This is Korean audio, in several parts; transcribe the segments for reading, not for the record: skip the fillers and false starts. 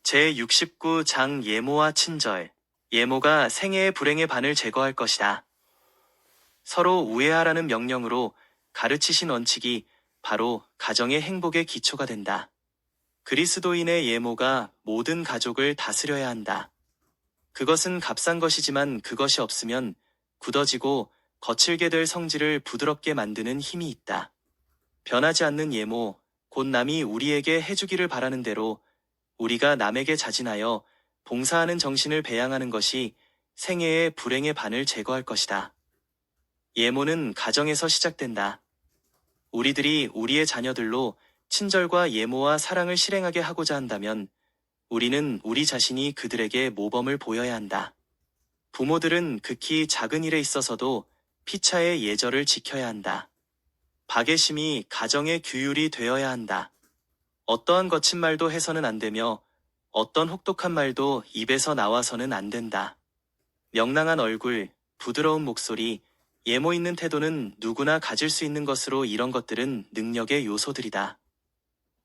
제69장 예모와 친절. 예모가 생애의 불행의 반을 제거할 것이다. 서로 우애하라는 명령으로 가르치신 원칙이 바로 가정의 행복의 기초가 된다. 그리스도인의 예모가 모든 가족을 다스려야 한다. 그것은 값싼 것이지만 그것이 없으면 굳어지고 거칠게 될 성질을 부드럽게 만드는 힘이 있다. 변하지 않는 예모, 곧 남이 우리에게 해주기를 바라는 대로 우리가 남에게 자진하여 봉사하는 정신을 배양하는 것이 생애의 불행의 반을 제거할 것이다. 예모는 가정에서 시작된다. 우리들이 우리의 자녀들로 친절과 예모와 사랑을 실행하게 하고자 한다면 우리는 우리 자신이 그들에게 모범을 보여야 한다. 부모들은 극히 작은 일에 있어서도 피차의 예절을 지켜야 한다. 박애심이 가정의 규율이 되어야 한다. 어떠한 거친 말도 해서는 안 되며 어떤 혹독한 말도 입에서 나와서는 안 된다. 명랑한 얼굴, 부드러운 목소리, 예모 있는 태도는 누구나 가질 수 있는 것으로 이런 것들은 능력의 요소들이다.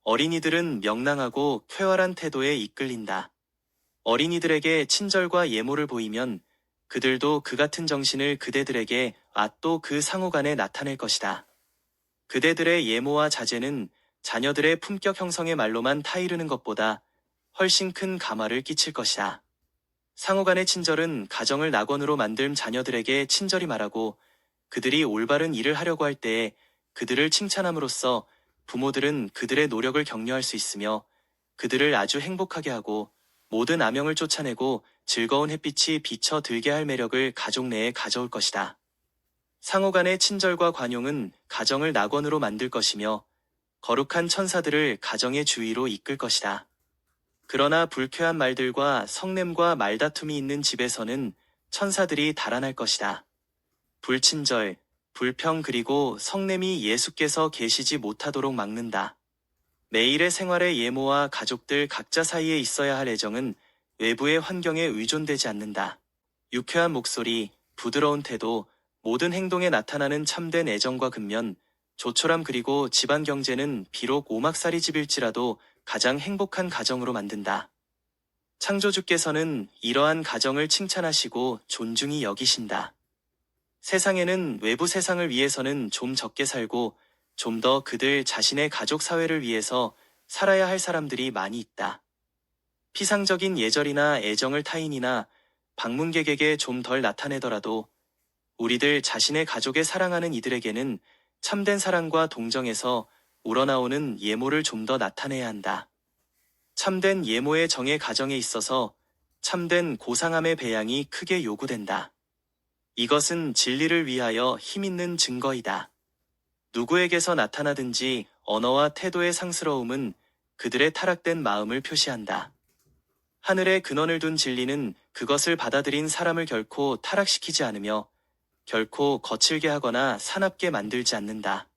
어린이들은 명랑하고 쾌활한 태도에 이끌린다. 어린이들에게 친절과 예모를 보이면 그들도 그 같은 정신을 그대들에게 또 그 상호간에 나타낼 것이다. 그대들의 예모와 자제는 자녀들의 품격 형성의 말로만 타이르는 것보다 훨씬 큰 감화를 끼칠 것이다. 상호간의 친절은 가정을 낙원으로 만들 자녀들에게 친절히 말하고 그들이 올바른 일을 하려고 할 때에 그들을 칭찬함으로써 부모들은 그들의 노력을 격려할 수 있으며 그들을 아주 행복하게 하고 모든 암영을 쫓아내고 즐거운 햇빛이 비춰들게 할 매력을 가족 내에 가져올 것이다. 상호간의 친절과 관용은 가정을 낙원으로 만들 것이며 거룩한 천사들을 가정의 주위로 이끌 것이다. 그러나 불쾌한 말들과 성냄과 말다툼이 있는 집에서는 천사들이 달아날 것이다. 불친절, 불평 그리고 성냄이 예수께서 계시지 못하도록 막는다. 매일의 생활의 예모와 가족들 각자 사이에 있어야 할 애정은 외부의 환경에 의존되지 않는다. 유쾌한 목소리, 부드러운 태도, 모든 행동에 나타나는 참된 애정과 근면, 조촐함 그리고 집안 경제는 비록 오막살이 집일지라도 가장 행복한 가정으로 만든다. 창조주께서는 이러한 가정을 칭찬하시고 존중히 여기신다. 세상에는 외부 세상을 위해서는 좀 적게 살고 좀 더 그들 자신의 가족 사회를 위해서 살아야 할 사람들이 많이 있다. 피상적인 예절이나 애정을 타인이나 방문객에게 좀 덜 나타내더라도 우리들 자신의 가족에 사랑하는 이들에게는 참된 사랑과 동정에서 우러나오는 예모를 좀 더 나타내야 한다. 참된 예모의 정의 가정에 있어서 참된 고상함의 배양이 크게 요구된다. 이것은 진리를 위하여 힘있는 증거이다. 누구에게서 나타나든지 언어와 태도의 상스러움은 그들의 타락된 마음을 표시한다. 하늘에 근원을 둔 진리는 그것을 받아들인 사람을 결코 타락시키지 않으며 결코 거칠게 하거나 사납게 만들지 않는다.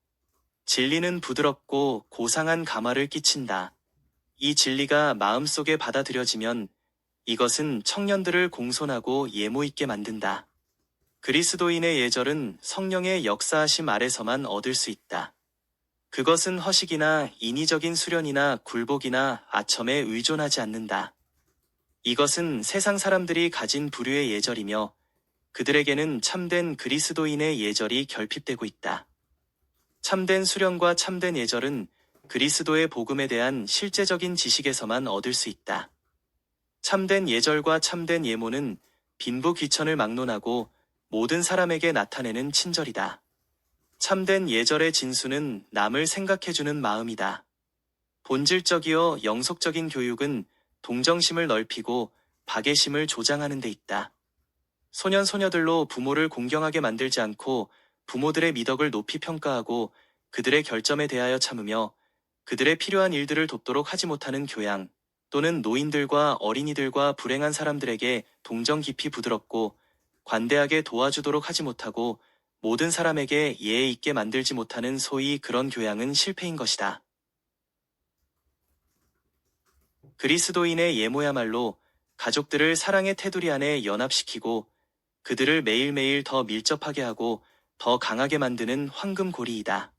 진리는 부드럽고 고상한 감화를 끼친다. 이 진리가 마음속에 받아들여지면 이것은 청년들을 공손하고 예모 있게 만든다. 그리스도인의 예절은 성령의 역사하심 아래서만 얻을 수 있다. 그것은 허식이나 인위적인 수련이나 굴복이나 아첨에 의존하지 않는다. 이것은 세상 사람들이 가진 부류의 예절이며 그들에게는 참된 그리스도인의 예절이 결핍되고 있다. 참된 수련과 참된 예절은 그리스도의 복음에 대한 실제적인 지식에서만 얻을 수 있다. 참된 예절과 참된 예모는 빈부 귀천을 막론하고 모든 사람에게 나타내는 친절이다. 참된 예절의 진수는 남을 생각해주는 마음이다. 본질적이요 영속적인 교육은 동정심을 넓히고 박애심을 조장하는 데 있다. 소년 소녀들로 부모를 공경하게 만들지 않고 부모들의 미덕을 높이 평가하고 그들의 결점에 대하여 참으며 그들의 필요한 일들을 돕도록 하지 못하는 교양, 또는 노인들과 어린이들과 불행한 사람들에게 동정 깊이 부드럽고 관대하게 도와주도록 하지 못하고 모든 사람에게 예의 있게 만들지 못하는 소위 그런 교양은 실패인 것이다. 그리스도인의 예모야말로 가족들을 사랑의 테두리 안에 연합시키고 그들을 매일매일 더 밀접하게 하고 더 강하게 만드는 황금고리이다.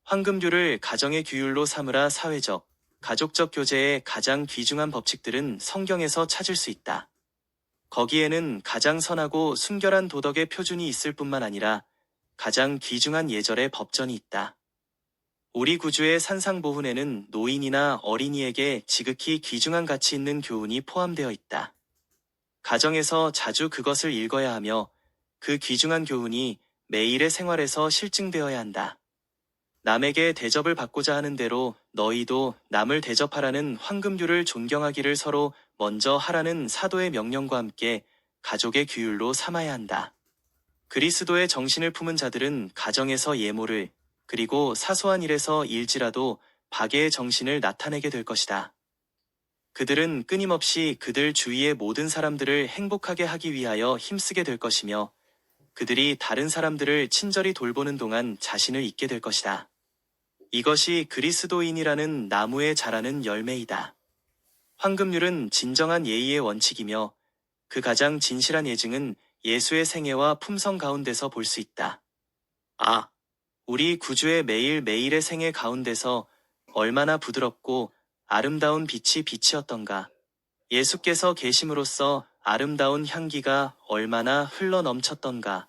황금률을 가정의 규율로 삼으라 사회적, 가족적 교제의 가장 귀중한 법칙들은 성경에서 찾을 수 있다. 거기에는 가장 선하고 순결한 도덕의 표준이 있을 뿐만 아니라 가장 귀중한 예절의 법전이 있다. 우리 구주의 산상보훈에는 노인이나 어린이에게 지극히 귀중한 가치 있는 교훈이 포함되어 있다. 가정에서 자주 그것을 읽어야 하며 그 귀중한 교훈이 매일의 생활에서 실증되어야 한다. 남에게 대접을 받고자 하는 대로 너희도 남을 대접하라는 황금률을 존경하기를 서로 먼저 하라는 사도의 명령과 함께 가족의 규율로 삼아야 한다. 그리스도의 정신을 품은 자들은 가정에서 예모를 그리고 사소한 일에서 일지라도 박애의 정신을 나타내게 될 것이다. 그들은 끊임없이 그들 주위의 모든 사람들을 행복하게 하기 위하여 힘쓰게 될 것이며 그들이 다른 사람들을 친절히 돌보는 동안 자신을 잊게 될 것이다. 이것이 그리스도인이라는 나무에 자라는 열매이다. 황금률은 진정한 예의의 원칙이며 그 가장 진실한 예증은 예수의 생애와 품성 가운데서 볼 수 있다. 우리 구주의 매일매일의 생애 가운데서 얼마나 부드럽고 아름다운 빛이 비치었던가. 예수께서 계심으로써 아름다운 향기가 얼마나 흘러넘쳤던가.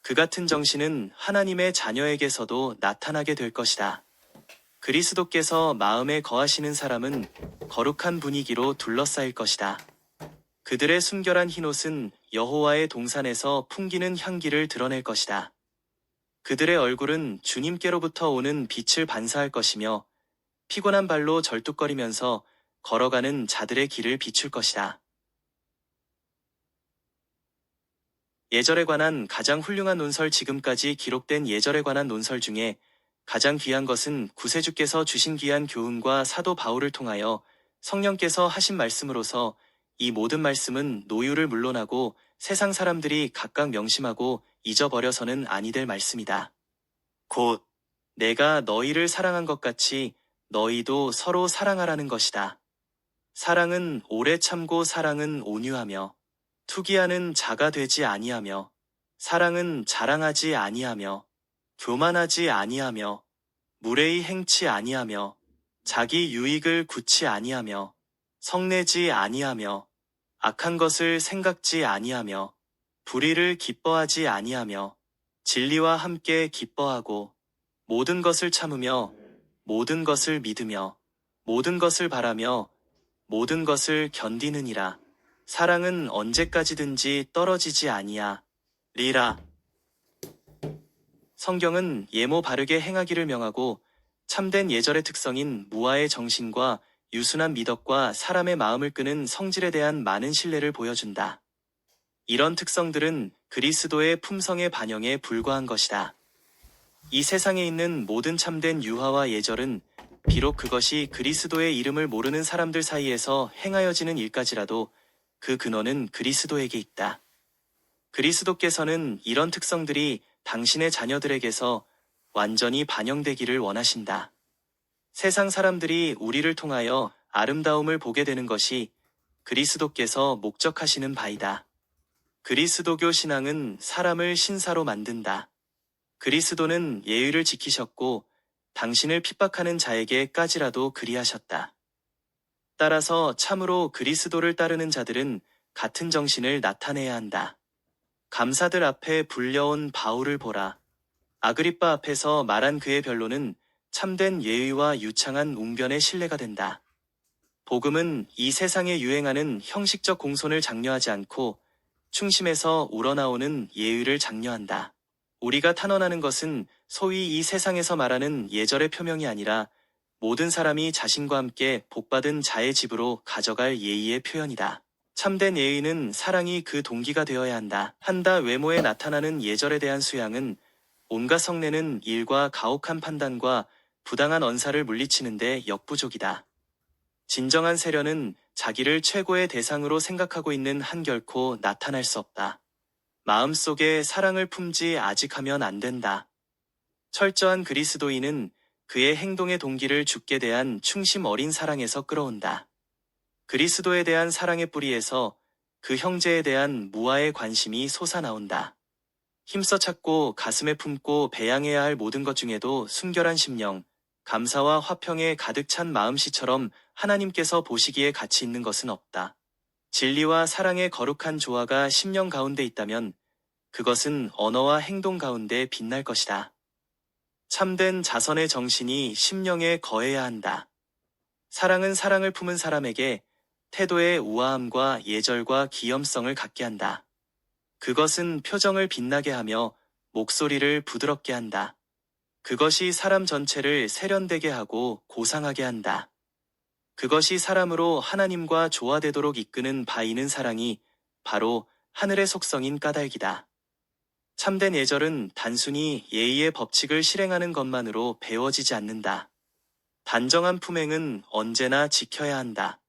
그 같은 정신은 하나님의 자녀에게서도 나타나게 될 것이다. 그리스도께서 마음에 거하시는 사람은 거룩한 분위기로 둘러싸일 것이다. 그들의 순결한 흰옷은 여호와의 동산에서 풍기는 향기를 드러낼 것이다. 그들의 얼굴은 주님께로부터 오는 빛을 반사할 것이며 피곤한 발로 절뚝거리면서 걸어가는 자들의 길을 비출 것이다. 예절에 관한 가장 훌륭한 논설. 지금까지 기록된 예절에 관한 논설 중에 가장 귀한 것은 구세주께서 주신 귀한 교훈과 사도 바울을 통하여 성령께서 하신 말씀으로서 이 모든 말씀은 노유를 물론하고 세상 사람들이 각각 명심하고 잊어버려서는 아니 될 말씀이다. 곧 내가 너희를 사랑한 것 같이 너희도 서로 사랑하라는 것이다. 사랑은 오래 참고 사랑은 온유하며 투기하는 자가 되지 아니하며 사랑은 자랑하지 아니하며 교만하지 아니하며 무례히 행치 아니하며 자기 유익을 굳지 아니하며 성내지 아니하며 악한 것을 생각지 아니하며 불의를 기뻐하지 아니하며 진리와 함께 기뻐하고 모든 것을 참으며 모든 것을 믿으며 모든 것을 바라며 모든 것을 견디느니라. 사랑은 언제까지든지 떨어지지 아니하리라. 성경은 예모 바르게 행하기를 명하고 참된 예절의 특성인 무아의 정신과 유순한 미덕과 사람의 마음을 끄는 성질에 대한 많은 신뢰를 보여준다. 이런 특성들은 그리스도의 품성의 반영에 불과한 것이다. 이 세상에 있는 모든 참된 유화와 예절은 비록 그것이 그리스도의 이름을 모르는 사람들 사이에서 행하여지는 일까지라도 그 근원은 그리스도에게 있다. 그리스도께서는 이런 특성들이 당신의 자녀들에게서 완전히 반영되기를 원하신다. 세상 사람들이 우리를 통하여 아름다움을 보게 되는 것이 그리스도께서 목적하시는 바이다. 그리스도교 신앙은 사람을 신사로 만든다. 그리스도는 예의를 지키셨고 당신을 핍박하는 자에게까지라도 그리하셨다. 따라서 참으로 그리스도를 따르는 자들은 같은 정신을 나타내야 한다. 감사들 앞에 불려온 바울을 보라. 아그리빠 앞에서 말한 그의 변론은 참된 예의와 유창한 웅변의 신뢰가 된다. 복음은 이 세상에 유행하는 형식적 공손을 장려하지 않고 충심에서 우러나오는 예의를 장려한다. 우리가 탄원하는 것은 소위 이 세상에서 말하는 예절의 표명이 아니라 모든 사람이 자신과 함께 복받은 자의 집으로 가져갈 예의의 표현이다. 참된 예의는 사랑이 그 동기가 되어야 한다. 외모에 나타나는 예절에 대한 수양은 온갖 성내는 일과 가혹한 판단과 부당한 언사를 물리치는데 역부족이다. 진정한 세련은 자기를 최고의 대상으로 생각하고 있는 한 결코 나타날 수 없다. 마음속에 사랑을 품지 아직하면 안 된다. 철저한 그리스도인은 그의 행동의 동기를 주께 대한 충심 어린 사랑에서 끌어온다. 그리스도에 대한 사랑의 뿌리에서 그 형제에 대한 무아의 관심이 솟아나온다. 힘써 찾고 가슴에 품고 배양해야 할 모든 것 중에도 순결한 심령, 감사와 화평에 가득 찬 마음씨처럼 하나님께서 보시기에 가치 있는 것은 없다. 진리와 사랑의 거룩한 조화가 심령 가운데 있다면 그것은 언어와 행동 가운데 빛날 것이다. 참된 자선의 정신이 심령에 거해야 한다. 사랑은 사랑을 품은 사람에게 태도의 우아함과 예절과 기염성을 갖게 한다. 그것은 표정을 빛나게 하며 목소리를 부드럽게 한다. 그것이 사람 전체를 세련되게 하고 고상하게 한다. 그것이 사람으로 하나님과 조화되도록 이끄는 바이는 사랑이 바로 하늘의 속성인 까닭이다. 참된 예절은 단순히 예의의 법칙을 실행하는 것만으로 배워지지 않는다. 단정한 품행은 언제나 지켜야 한다.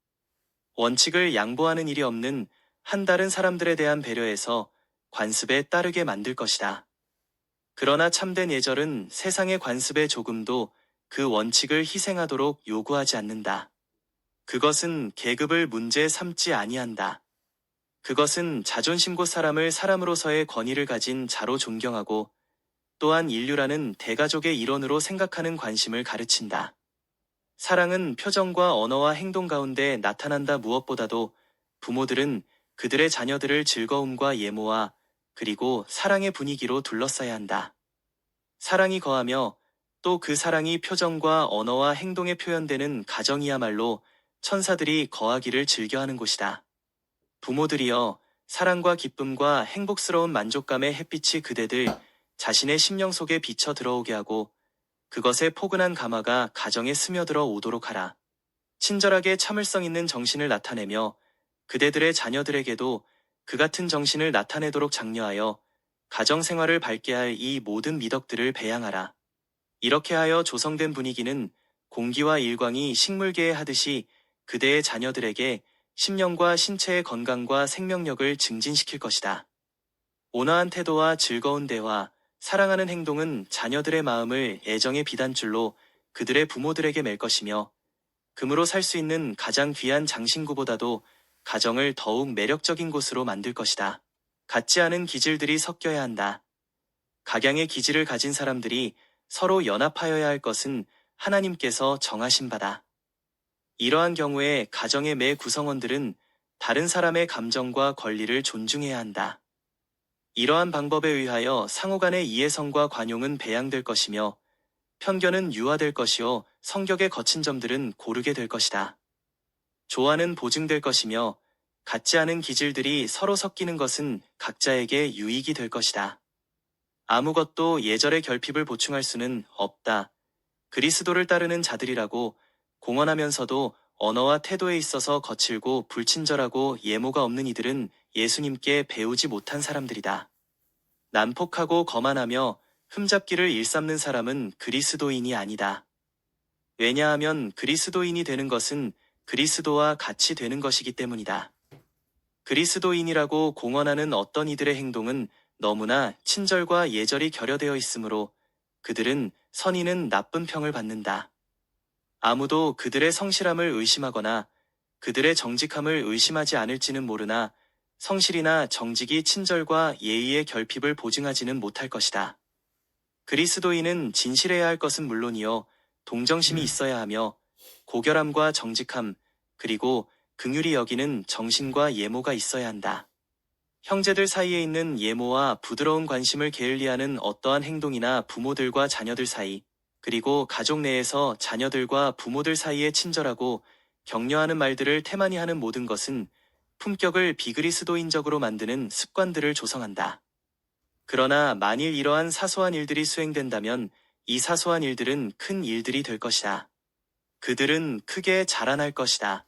원칙을 양보하는 일이 없는 한다른 사람들에 대한 배려에서 관습에 따르게 만들 것이다. 그러나 참된 예절은 세상의 관습에 조금도 그 원칙을 희생하도록 요구하지 않는다. 그것은 계급을 문제 삼지 아니한다. 그것은 자존심고 사람을 사람으로서의 권위를 가진 자로 존경하고 또한 인류라는 대가족의 일원으로 생각하는 관심을 가르친다. 사랑은 표정과 언어와 행동 가운데 나타난다. 무엇보다도 부모들은 그들의 자녀들을 즐거움과 예모와 그리고 사랑의 분위기로 둘러싸야 한다. 사랑이 거하며 또 그 사랑이 표정과 언어와 행동에 표현되는 가정이야말로 천사들이 거하기를 즐겨하는 곳이다. 부모들이여, 사랑과 기쁨과 행복스러운 만족감의 햇빛이 그대들 자신의 심령 속에 비쳐 들어오게 하고 그것의 포근한 감화가 가정에 스며들어 오도록 하라. 친절하게 참을성 있는 정신을 나타내며 그대들의 자녀들에게도 그 같은 정신을 나타내도록 장려하여 가정생활을 밝게 할 이 모든 미덕들을 배양하라. 이렇게 하여 조성된 분위기는 공기와 일광이 식물계에 하듯이 그대의 자녀들에게 심령과 신체의 건강과 생명력을 증진시킬 것이다. 온화한 태도와 즐거운 대화, 사랑하는 행동은 자녀들의 마음을 애정의 비단줄로 그들의 부모들에게 맬 것이며 금으로 살 수 있는 가장 귀한 장신구보다도 가정을 더욱 매력적인 곳으로 만들 것이다. 같지 않은 기질들이 섞여야 한다. 각양의 기질을 가진 사람들이 서로 연합하여야 할 것은 하나님께서 정하신 바다. 이러한 경우에 가정의 매 구성원들은 다른 사람의 감정과 권리를 존중해야 한다. 이러한 방법에 의하여 상호간의 이해성과 관용은 배양될 것이며 편견은 유화될 것이요 성격의 거친 점들은 고르게 될 것이다. 조화는 보증될 것이며 같지 않은 기질들이 서로 섞이는 것은 각자에게 유익이 될 것이다. 아무것도 예절의 결핍을 보충할 수는 없다. 그리스도를 따르는 자들이라고 공언하면서도 언어와 태도에 있어서 거칠고 불친절하고 예모가 없는 이들은 예수님께 배우지 못한 사람들이다. 난폭하고 거만하며 흠잡기를 일삼는 사람은 그리스도인이 아니다. 왜냐하면 그리스도인이 되는 것은 그리스도와 같이 되는 것이기 때문이다. 그리스도인이라고 공언하는 어떤 이들의 행동은 너무나 친절과 예절이 결여되어 있으므로 그들은 선인은 나쁜 평을 받는다. 아무도 그들의 성실함을 의심하거나 그들의 정직함을 의심하지 않을지는 모르나 성실이나 정직이 친절과 예의의 결핍을 보증하지는 못할 것이다. 그리스도인은 진실해야 할 것은 물론이요 동정심이 있어야 하며 고결함과 정직함 그리고 긍휼히 여기는 정신과 예모가 있어야 한다. 형제들 사이에 있는 예모와 부드러운 관심을 게을리하는 어떠한 행동이나 부모들과 자녀들 사이 그리고 가족 내에서 자녀들과 부모들 사이에 친절하고 격려하는 말들을 태만히 하는 모든 것은 품격을 비그리스도인적으로 만드는 습관들을 조성한다. 그러나 만일 이러한 사소한 일들이 수행된다면 이 사소한 일들은 큰 일들이 될 것이다. 그들은 크게 자라날 것이다.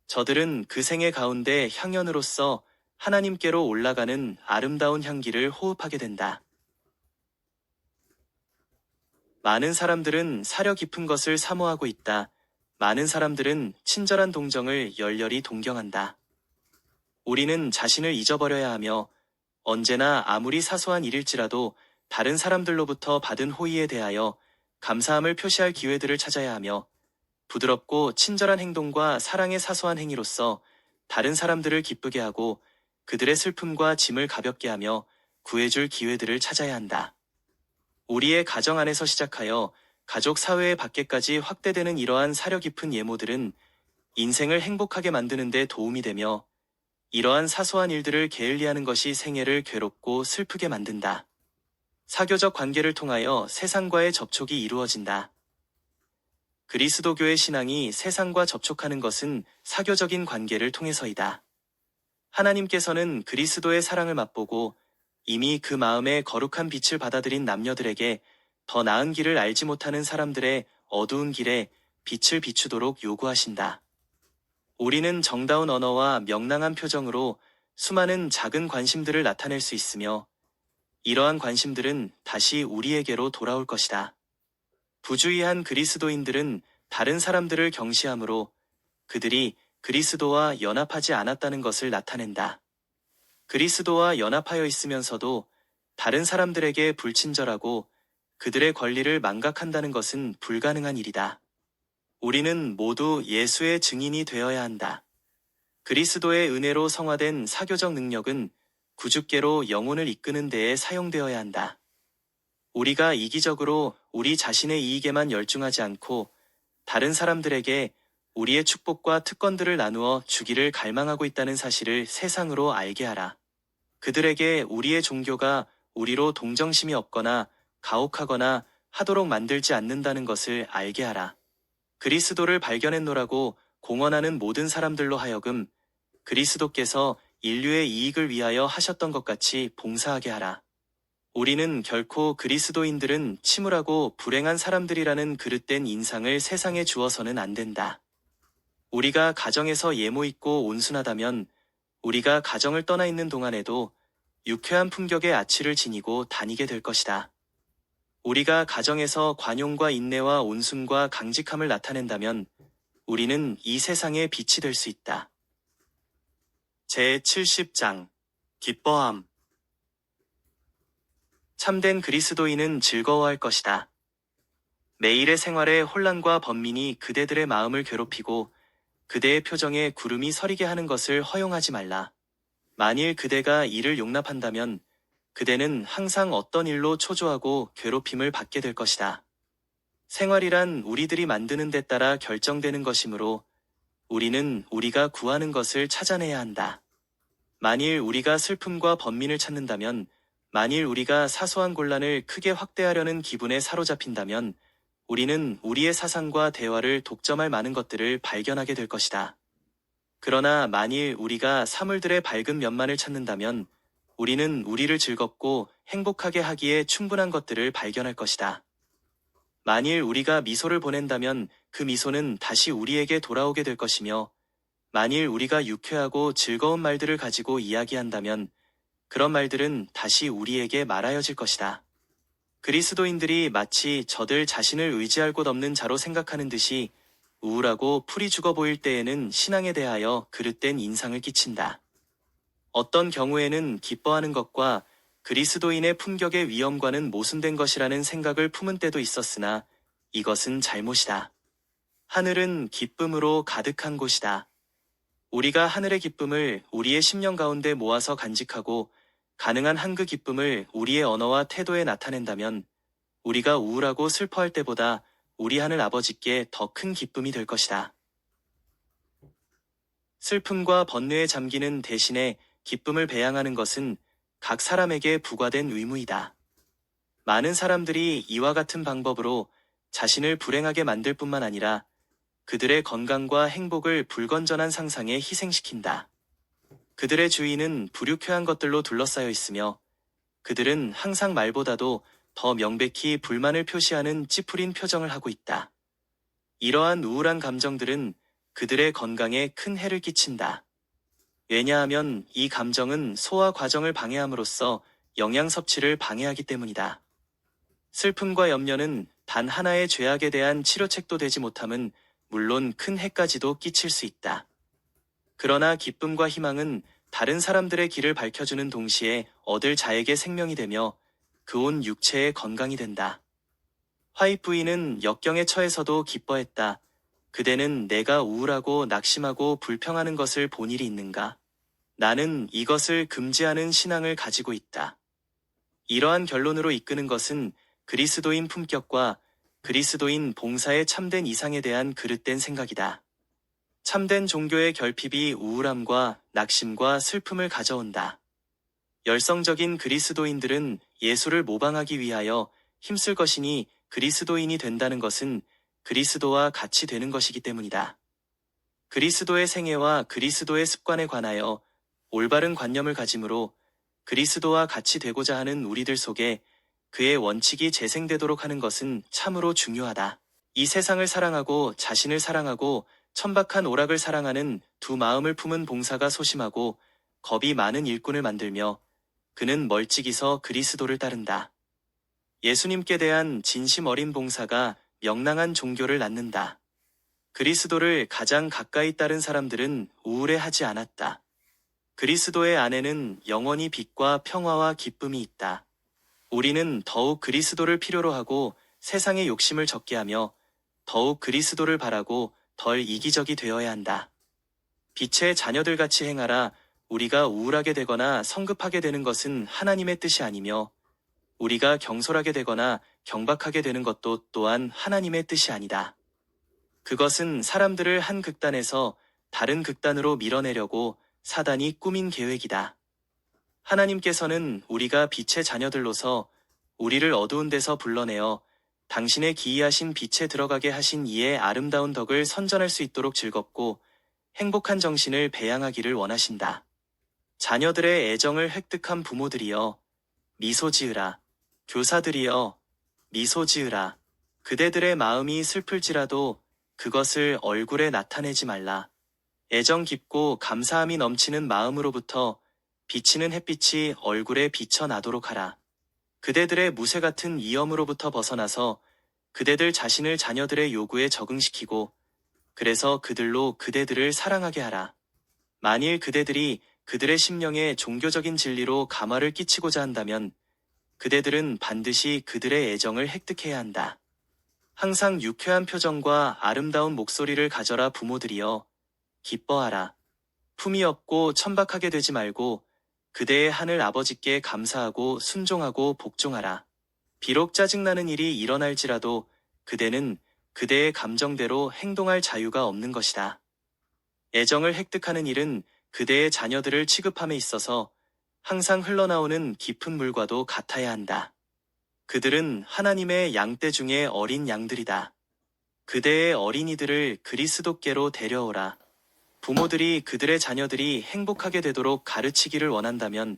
저들은 그 생애 가운데 향연으로서 하나님께로 올라가는 아름다운 향기를 호흡하게 된다. 많은 사람들은 사려 깊은 것을 사모하고 있다. 많은 사람들은 친절한 동정을 열렬히 동경한다. 우리는 자신을 잊어버려야 하며 언제나 아무리 사소한 일일지라도 다른 사람들로부터 받은 호의에 대하여 감사함을 표시할 기회들을 찾아야 하며 부드럽고 친절한 행동과 사랑의 사소한 행위로서 다른 사람들을 기쁘게 하고 그들의 슬픔과 짐을 가볍게 하며 구해줄 기회들을 찾아야 한다. 우리의 가정 안에서 시작하여 가족 사회 밖에까지 확대되는 이러한 사려 깊은 예모들은 인생을 행복하게 만드는 데 도움이 되며 이러한 사소한 일들을 게을리하는 것이 생애를 괴롭고 슬프게 만든다. 사교적 관계를 통하여 세상과의 접촉이 이루어진다. 그리스도교의 신앙이 세상과 접촉하는 것은 사교적인 관계를 통해서이다. 하나님께서는 그리스도의 사랑을 맛보고 이미 그 마음에 거룩한 빛을 받아들인 남녀들에게 더 나은 길을 알지 못하는 사람들의 어두운 길에 빛을 비추도록 요구하신다. 우리는 정다운 언어와 명랑한 표정으로 수많은 작은 관심들을 나타낼 수 있으며 이러한 관심들은 다시 우리에게로 돌아올 것이다. 부주의한 그리스도인들은 다른 사람들을 경시하므로 그들이 그리스도와 연합하지 않았다는 것을 나타낸다. 그리스도와 연합하여 있으면서도 다른 사람들에게 불친절하고 그들의 권리를 망각한다는 것은 불가능한 일이다. 우리는 모두 예수의 증인이 되어야 한다. 그리스도의 은혜로 성화된 사교적 능력은 구주께로 영혼을 이끄는 데에 사용되어야 한다. 우리가 이기적으로 우리 자신의 이익에만 열중하지 않고 다른 사람들에게 우리의 축복과 특권들을 나누어 주기를 갈망하고 있다는 사실을 세상으로 알게 하라. 그들에게 우리의 종교가 우리로 동정심이 없거나 가혹하거나 하도록 만들지 않는다는 것을 알게 하라. 그리스도를 발견했노라고 공언하는 모든 사람들로 하여금 그리스도께서 인류의 이익을 위하여 하셨던 것 같이 봉사하게 하라. 우리는 결코 그리스도인들은 침울하고 불행한 사람들이라는 그릇된 인상을 세상에 주어서는 안 된다. 우리가 가정에서 예모 있고 온순하다면 우리가 가정을 떠나 있는 동안에도 유쾌한 품격의 아치를 지니고 다니게 될 것이다. 우리가 가정에서 관용과 인내와 온순과 강직함을 나타낸다면 우리는 이 세상의 빛이 될 수 있다. 제70장 기뻐함. 참된 그리스도인은 즐거워할 것이다. 매일의 생활에 혼란과 번민이 그대들의 마음을 괴롭히고 그대의 표정에 구름이 서리게 하는 것을 허용하지 말라. 만일 그대가 이를 용납한다면 그대는 항상 어떤 일로 초조하고 괴롭힘을 받게 될 것이다. 생활이란 우리들이 만드는 데 따라 결정되는 것이므로 우리는 우리가 구하는 것을 찾아내야 한다. 만일 우리가 슬픔과 번민을 찾는다면, 만일 우리가 사소한 곤란을 크게 확대하려는 기분에 사로잡힌다면 우리는 우리의 사상과 대화를 독점할 많은 것들을 발견하게 될 것이다. 그러나 만일 우리가 사물들의 밝은 면만을 찾는다면 우리는 우리를 즐겁고 행복하게 하기에 충분한 것들을 발견할 것이다. 만일 우리가 미소를 보낸다면 그 미소는 다시 우리에게 돌아오게 될 것이며 만일 우리가 유쾌하고 즐거운 말들을 가지고 이야기한다면 그런 말들은 다시 우리에게 말하여질 것이다. 그리스도인들이 마치 저들 자신을 의지할 곳 없는 자로 생각하는 듯이 우울하고 풀이 죽어 보일 때에는 신앙에 대하여 그릇된 인상을 끼친다. 어떤 경우에는 기뻐하는 것과 그리스도인의 품격의 위엄과는 모순된 것이라는 생각을 품은 때도 있었으나 이것은 잘못이다. 하늘은 기쁨으로 가득한 곳이다. 우리가 하늘의 기쁨을 우리의 심령 가운데 모아서 간직하고 가능한 한 그 기쁨을 우리의 언어와 태도에 나타낸다면 우리가 우울하고 슬퍼할 때보다 우리 하늘 아버지께 더 큰 기쁨이 될 것이다. 슬픔과 번뇌에 잠기는 대신에 기쁨을 배양하는 것은 각 사람에게 부과된 의무이다. 많은 사람들이 이와 같은 방법으로 자신을 불행하게 만들 뿐만 아니라 그들의 건강과 행복을 불건전한 상상에 희생시킨다. 그들의 주위는 불유쾌한 것들로 둘러싸여 있으며 그들은 항상 말보다도 더 명백히 불만을 표시하는 찌푸린 표정을 하고 있다. 이러한 우울한 감정들은 그들의 건강에 큰 해를 끼친다. 왜냐하면 이 감정은 소화 과정을 방해함으로써 영양 섭취를 방해하기 때문이다. 슬픔과 염려는 단 하나의 죄악에 대한 치료책도 되지 못함은 물론 큰 해까지도 끼칠 수 있다. 그러나 기쁨과 희망은 다른 사람들의 길을 밝혀주는 동시에 얻을 자에게 생명이 되며 그 온 육체의 건강이 된다. 화입 부인은 역경에 처해서도 기뻐했다. 그대는 내가 우울하고 낙심하고 불평하는 것을 본 일이 있는가? 나는 이것을 금지하는 신앙을 가지고 있다. 이러한 결론으로 이끄는 것은 그리스도인 품격과 그리스도인 봉사의 참된 이상에 대한 그릇된 생각이다. 참된 종교의 결핍이 우울함과 낙심과 슬픔을 가져온다. 열성적인 그리스도인들은 예수를 모방하기 위하여 힘쓸 것이니 그리스도인이 된다는 것은 그리스도와 같이 되는 것이기 때문이다. 그리스도의 생애와 그리스도의 습관에 관하여 올바른 관념을 가짐으로 그리스도와 같이 되고자 하는 우리들 속에 그의 원칙이 재생되도록 하는 것은 참으로 중요하다. 이 세상을 사랑하고 자신을 사랑하고 천박한 오락을 사랑하는 두 마음을 품은 봉사가 소심하고 겁이 많은 일꾼을 만들며 그는 멀찍이서 그리스도를 따른다. 예수님께 대한 진심 어린 봉사가 명랑한 종교를 낳는다. 그리스도를 가장 가까이 따른 사람들은 우울해하지 않았다. 그리스도의 안에는 영원히 빛과 평화와 기쁨이 있다. 우리는 더욱 그리스도를 필요로 하고 세상의 욕심을 적게 하며 더욱 그리스도를 바라고 덜 이기적이 되어야 한다. 빛의 자녀들 같이 행하라. 우리가 우울하게 되거나 성급하게 되는 것은 하나님의 뜻이 아니며 우리가 경솔하게 되거나 경박하게 되는 것도 또한 하나님의 뜻이 아니다. 그것은 사람들을 한 극단에서 다른 극단으로 밀어내려고 사단이 꾸민 계획이다. 하나님께서는 우리가 빛의 자녀들로서 우리를 어두운 데서 불러내어 당신의 기이하신 빛에 들어가게 하신 이의 아름다운 덕을 선전할 수 있도록 즐겁고 행복한 정신을 배양하기를 원하신다. 자녀들의 애정을 획득한 부모들이여 미소 지으라. 교사들이여 미소 지으라. 그대들의 마음이 슬플지라도 그것을 얼굴에 나타내지 말라. 애정 깊고 감사함이 넘치는 마음으로부터 비치는 햇빛이 얼굴에 비쳐나도록 하라. 그대들의 무쇠 같은 이염으로부터 벗어나서 그대들 자신을 자녀들의 요구에 적응시키고 그래서 그들로 그대들을 사랑하게 하라. 만일 그대들이 그들의 심령에 종교적인 진리로 감화를 끼치고자 한다면 그대들은 반드시 그들의 애정을 획득해야 한다. 항상 유쾌한 표정과 아름다운 목소리를 가져라. 부모들이여 기뻐하라. 품이 없고 천박하게 되지 말고 그대의 하늘 아버지께 감사하고 순종하고 복종하라. 비록 짜증나는 일이 일어날지라도 그대는 그대의 감정대로 행동할 자유가 없는 것이다. 애정을 획득하는 일은 그대의 자녀들을 취급함에 있어서 항상 흘러나오는 깊은 물과도 같아야 한다. 그들은 하나님의 양떼 중에 어린 양들이다. 그대의 어린이들을 그리스도께로 데려오라. 부모들이 그들의 자녀들이 행복하게 되도록 가르치기를 원한다면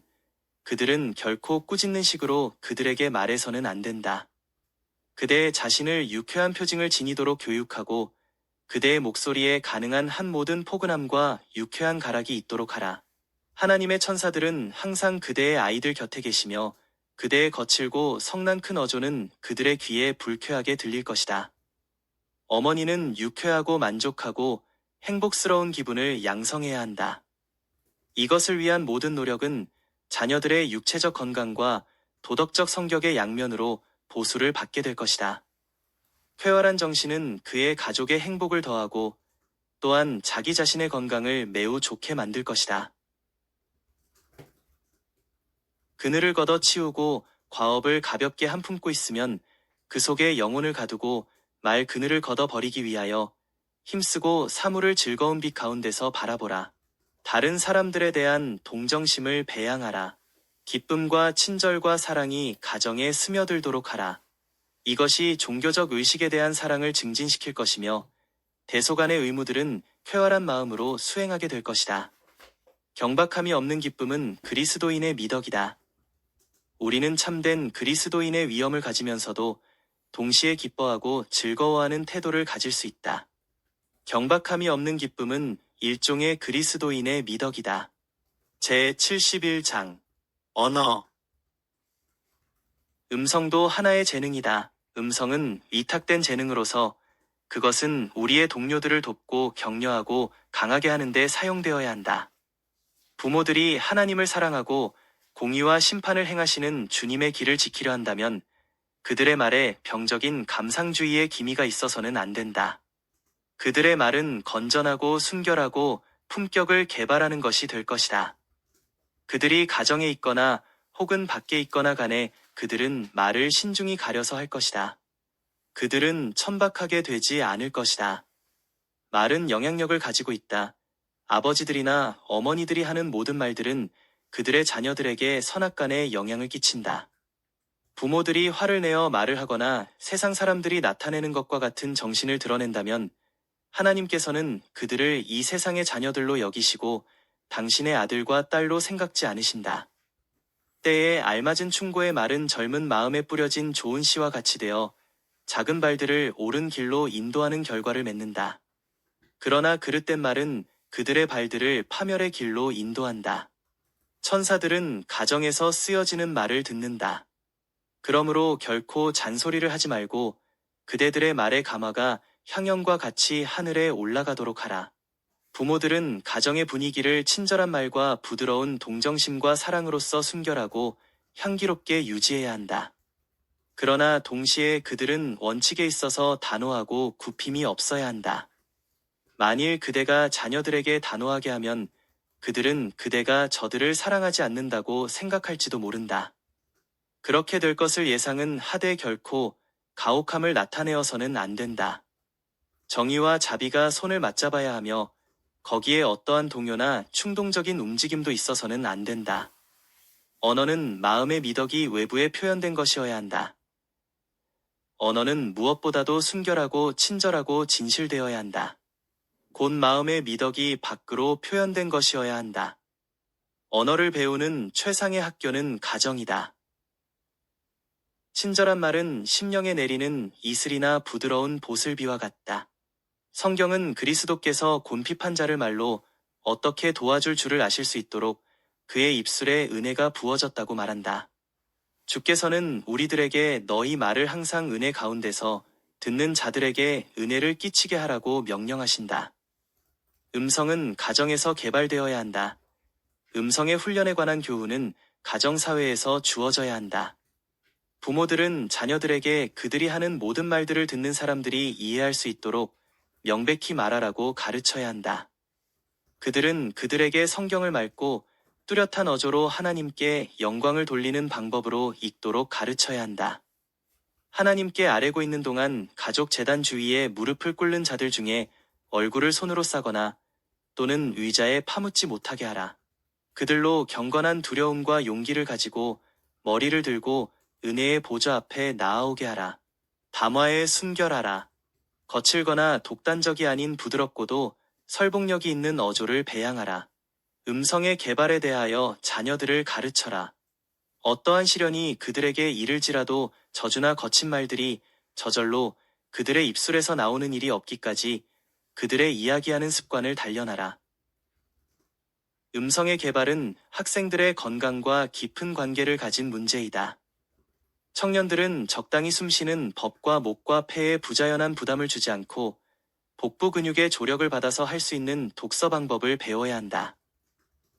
그들은 결코 꾸짖는 식으로 그들에게 말해서는 안 된다. 그대의 자신을 유쾌한 표징을 지니도록 교육하고 그대의 목소리에 가능한 한 모든 포근함과 유쾌한 가락이 있도록 하라. 하나님의 천사들은 항상 그대의 아이들 곁에 계시며 그대의 거칠고 성난 큰 어조는 그들의 귀에 불쾌하게 들릴 것이다. 어머니는 유쾌하고 만족하고 행복스러운 기분을 양성해야 한다. 이것을 위한 모든 노력은 자녀들의 육체적 건강과 도덕적 성격의 양면으로 보수를 받게 될 것이다. 쾌활한 정신은 그의 가족의 행복을 더하고 또한 자기 자신의 건강을 매우 좋게 만들 것이다. 그늘을 걷어 치우고 과업을 가볍게 한품고 있으면 그 속에 영혼을 가두고 말 그늘을 걷어 버리기 위하여 힘쓰고 사물을 즐거운 빛 가운데서 바라보라. 다른 사람들에 대한 동정심을 배양하라. 기쁨과 친절과 사랑이 가정에 스며들도록 하라. 이것이 종교적 의식에 대한 사랑을 증진시킬 것이며 대소간의 의무들은 쾌활한 마음으로 수행하게 될 것이다. 경박함이 없는 기쁨은 그리스도인의 미덕이다. 우리는 참된 그리스도인의 위엄을 가지면서도 동시에 기뻐하고 즐거워하는 태도를 가질 수 있다. 경박함이 없는 기쁨은 일종의 그리스도인의 미덕이다. 제71장 언어. 음성도 하나의 재능이다. 음성은 위탁된 재능으로서 그것은 우리의 동료들을 돕고 격려하고 강하게 하는 데 사용되어야 한다. 부모들이 하나님을 사랑하고 공의와 심판을 행하시는 주님의 길을 지키려 한다면 그들의 말에 병적인 감상주의의 기미가 있어서는 안 된다. 그들의 말은 건전하고 순결하고 품격을 개발하는 것이 될 것이다. 그들이 가정에 있거나 혹은 밖에 있거나 간에 그들은 말을 신중히 가려서 할 것이다. 그들은 천박하게 되지 않을 것이다. 말은 영향력을 가지고 있다. 아버지들이나 어머니들이 하는 모든 말들은 그들의 자녀들에게 선악간에 영향을 끼친다. 부모들이 화를 내어 말을 하거나 세상 사람들이 나타내는 것과 같은 정신을 드러낸다면 하나님께서는 그들을 이 세상의 자녀들로 여기시고 당신의 아들과 딸로 생각지 않으신다. 때에 알맞은 충고의 말은 젊은 마음에 뿌려진 좋은 씨와 같이 되어 작은 발들을 옳은 길로 인도하는 결과를 맺는다. 그러나 그릇된 말은 그들의 발들을 파멸의 길로 인도한다. 천사들은 가정에서 쓰여지는 말을 듣는다. 그러므로 결코 잔소리를 하지 말고 그대들의 말의 가마가 향연과 같이 하늘에 올라가도록 하라. 부모들은 가정의 분위기를 친절한 말과 부드러운 동정심과 사랑으로서 순결하고 향기롭게 유지해야 한다. 그러나 동시에 그들은 원칙에 있어서 단호하고 굽힘이 없어야 한다. 만일 그대가 자녀들에게 단호하게 하면 그들은 그대가 저들을 사랑하지 않는다고 생각할지도 모른다. 그렇게 될 것을 예상은 하되 결코 가혹함을 나타내어서는 안 된다. 정의와 자비가 손을 맞잡아야 하며 거기에 어떠한 동요나 충동적인 움직임도 있어서는 안 된다. 언어는 마음의 미덕이 외부에 표현된 것이어야 한다. 언어는 무엇보다도 순결하고 친절하고 진실되어야 한다. 곧 마음의 미덕이 밖으로 표현된 것이어야 한다. 언어를 배우는 최상의 학교는 가정이다. 친절한 말은 심령에 내리는 이슬이나 부드러운 보슬비와 같다. 성경은 그리스도께서 곤핍한 자를 말로 어떻게 도와줄 줄을 아실 수 있도록 그의 입술에 은혜가 부어졌다고 말한다. 주께서는 우리들에게 너희 말을 항상 은혜 가운데서 듣는 자들에게 은혜를 끼치게 하라고 명령하신다. 음성은 가정에서 개발되어야 한다. 음성의 훈련에 관한 교훈은 가정사회에서 주어져야 한다. 부모들은 자녀들에게 그들이 하는 모든 말들을 듣는 사람들이 이해할 수 있도록 명백히 말하라고 가르쳐야 한다. 그들은 그들에게 성경을 맑고 뚜렷한 어조로 하나님께 영광을 돌리는 방법으로 읽도록 가르쳐야 한다. 하나님께 아뢰고 있는 동안 가족 재단 주위에 무릎을 꿇는 자들 중에 얼굴을 손으로 싸거나 또는 의자에 파묻지 못하게 하라. 그들로 경건한 두려움과 용기를 가지고 머리를 들고 은혜의 보좌 앞에 나아오게 하라. 담화에 순결하라. 거칠거나 독단적이 아닌 부드럽고도 설복력이 있는 어조를 배양하라. 음성의 개발에 대하여 자녀들을 가르쳐라. 어떠한 시련이 그들에게 이를지라도 저주나 거친 말들이 저절로 그들의 입술에서 나오는 일이 없기까지 그들의 이야기하는 습관을 단련하라. 음성의 개발은 학생들의 건강과 깊은 관계를 가진 문제이다. 청년들은 적당히 숨쉬는 법과 목과 폐에 부자연한 부담을 주지 않고 복부 근육의 조력을 받아서 할 수 있는 독서 방법을 배워야 한다.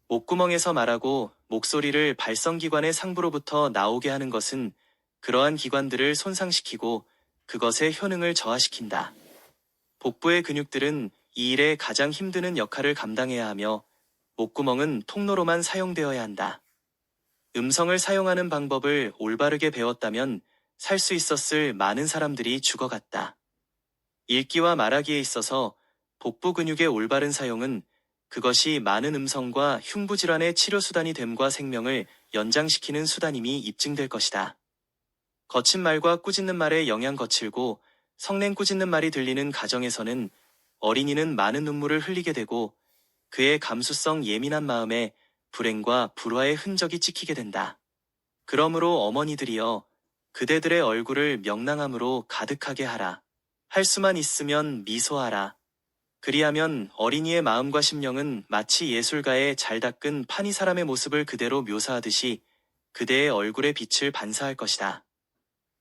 목구멍에서 말하고 목소리를 발성기관의 상부로부터 나오게 하는 것은 그러한 기관들을 손상시키고 그것의 효능을 저하시킨다. 복부의 근육들은 이 일에 가장 힘드는 역할을 감당해야 하며 목구멍은 통로로만 사용되어야 한다. 음성을 사용하는 방법을 올바르게 배웠다면 살 수 있었을 많은 사람들이 죽어갔다. 읽기와 말하기에 있어서 복부 근육의 올바른 사용은 그것이 많은 음성과 흉부질환의 치료수단이 됨과 생명을 연장시키는 수단임이 입증될 것이다. 거친 말과 꾸짖는 말에 영양 거칠고 성냉 꾸짖는 말이 들리는 가정에서는 어린이는 많은 눈물을 흘리게 되고 그의 감수성 예민한 마음에 불행과 불화의 흔적이 찍히게 된다. 그러므로 어머니들이여 그대들의 얼굴을 명랑함으로 가득하게 하라. 할 수만 있으면 미소하라. 그리하면 어린이의 마음과 심령은 마치 예술가의 잘 닦은 파니 사람의 모습을 그대로 묘사하듯이 그대의 얼굴의 빛을 반사할 것이다.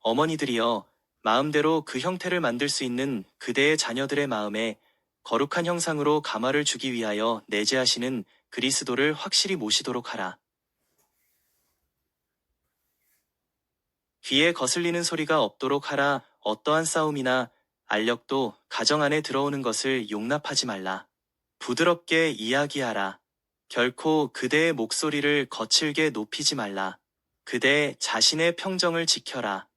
어머니들이여 마음대로 그 형태를 만들 수 있는 그대의 자녀들의 마음에 거룩한 형상으로 감화를 주기 위하여 내재하시는 그리스도를 확실히 모시도록 하라. 귀에 거슬리는 소리가 없도록 하라. 어떠한 싸움이나 알력도 가정 안에 들어오는 것을 용납하지 말라. 부드럽게 이야기하라. 결코 그대의 목소리를 거칠게 높이지 말라. 그대 자신의 평정을 지켜라.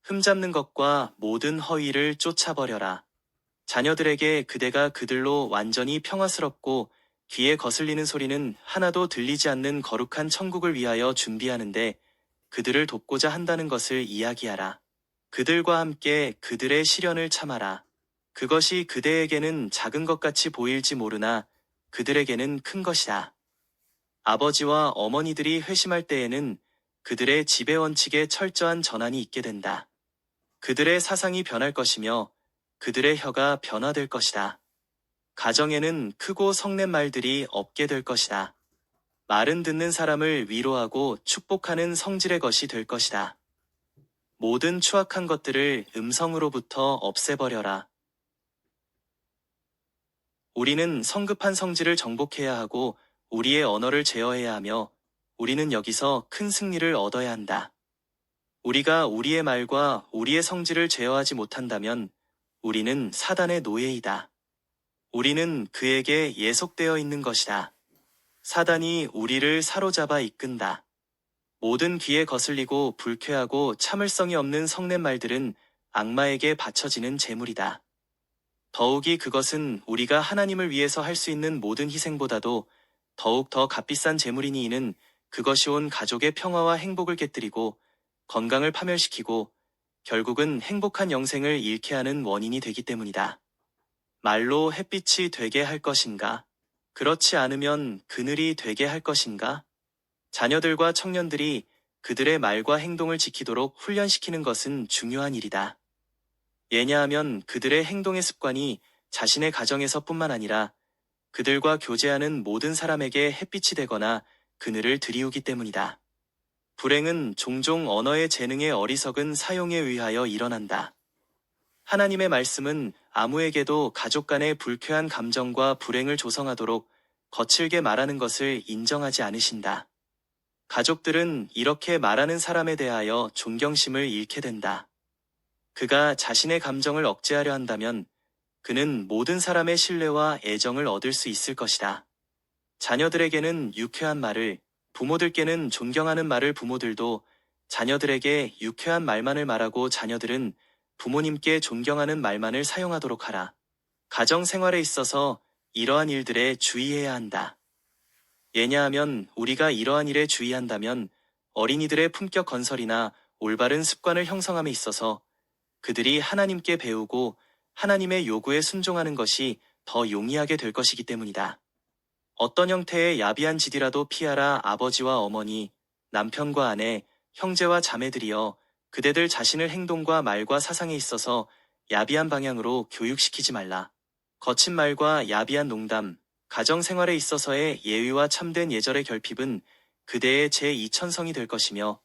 흠잡는 것과 모든 허위를 쫓아버려라. 자녀들에게 그대가 그들로 완전히 평화스럽고 귀에 거슬리는 소리는 하나도 들리지 않는 거룩한 천국을 위하여 준비하는데 그들을 돕고자 한다는 것을 이야기하라. 그들과 함께 그들의 시련을 참아라. 그것이 그대에게는 작은 것 같이 보일지 모르나 그들에게는 큰 것이다. 아버지와 어머니들이 회심할 때에는 그들의 지배 원칙에 철저한 전환이 있게 된다. 그들의 사상이 변할 것이며 그들의 혀가 변화될 것이다. 가정에는 크고 성낸 말들이 없게 될 것이다. 말은 듣는 사람을 위로하고 축복하는 성질의 것이 될 것이다. 모든 추악한 것들을 음성으로부터 없애버려라. 우리는 성급한 성질을 정복해야 하고 우리의 언어를 제어해야 하며 우리는 여기서 큰 승리를 얻어야 한다. 우리가 우리의 말과 우리의 성질을 제어하지 못한다면 우리는 사단의 노예이다. 우리는 그에게 예속되어 있는 것이다. 사단이 우리를 사로잡아 이끈다. 모든 귀에 거슬리고 불쾌하고 참을성이 없는 성낸 말들은 악마에게 바쳐지는 재물이다. 더욱이 그것은 우리가 하나님을 위해서 할 수 있는 모든 희생보다도 더욱 더 값비싼 재물이니 이는 그것이 온 가족의 평화와 행복을 깨뜨리고 건강을 파멸시키고 결국은 행복한 영생을 잃게 하는 원인이 되기 때문이다. 말로 햇빛이 되게 할 것인가? 그렇지 않으면 그늘이 되게 할 것인가? 자녀들과 청년들이 그들의 말과 행동을 지키도록 훈련시키는 것은 중요한 일이다. 왜냐하면 그들의 행동의 습관이 자신의 가정에서뿐만 아니라 그들과 교제하는 모든 사람에게 햇빛이 되거나 그늘을 들이우기 때문이다. 불행은 종종 언어의 재능의 어리석은 사용에 의하여 일어난다. 하나님의 말씀은 아무에게도 가족 간의 불쾌한 감정과 불행을 조성하도록 거칠게 말하는 것을 인정하지 않으신다. 가족들은 이렇게 말하는 사람에 대하여 존경심을 잃게 된다. 그가 자신의 감정을 억제하려 한다면 그는 모든 사람의 신뢰와 애정을 얻을 수 있을 것이다. 자녀들에게는 유쾌한 말을, 부모들께는 존경하는 말을 부모들도 자녀들에게 유쾌한 말만을 말하고 자녀들은 부모님께 존경하는 말만을 사용하도록 하라. 가정 생활에 있어서 이러한 일들에 주의해야 한다. 왜냐하면 우리가 이러한 일에 주의한다면 어린이들의 품격 건설이나 올바른 습관을 형성함에 있어서 그들이 하나님께 배우고 하나님의 요구에 순종하는 것이 더 용이하게 될 것이기 때문이다. 어떤 형태의 야비한 짓이라도 피하라. 아버지와 어머니, 남편과 아내, 형제와 자매들이여 그대들 자신을 행동과 말과 사상에 있어서 야비한 방향으로 교육시키지 말라. 거친 말과 야비한 농담, 가정생활에 있어서의 예의와 참된 예절의 결핍은 그대의 제2천성이 될 것이며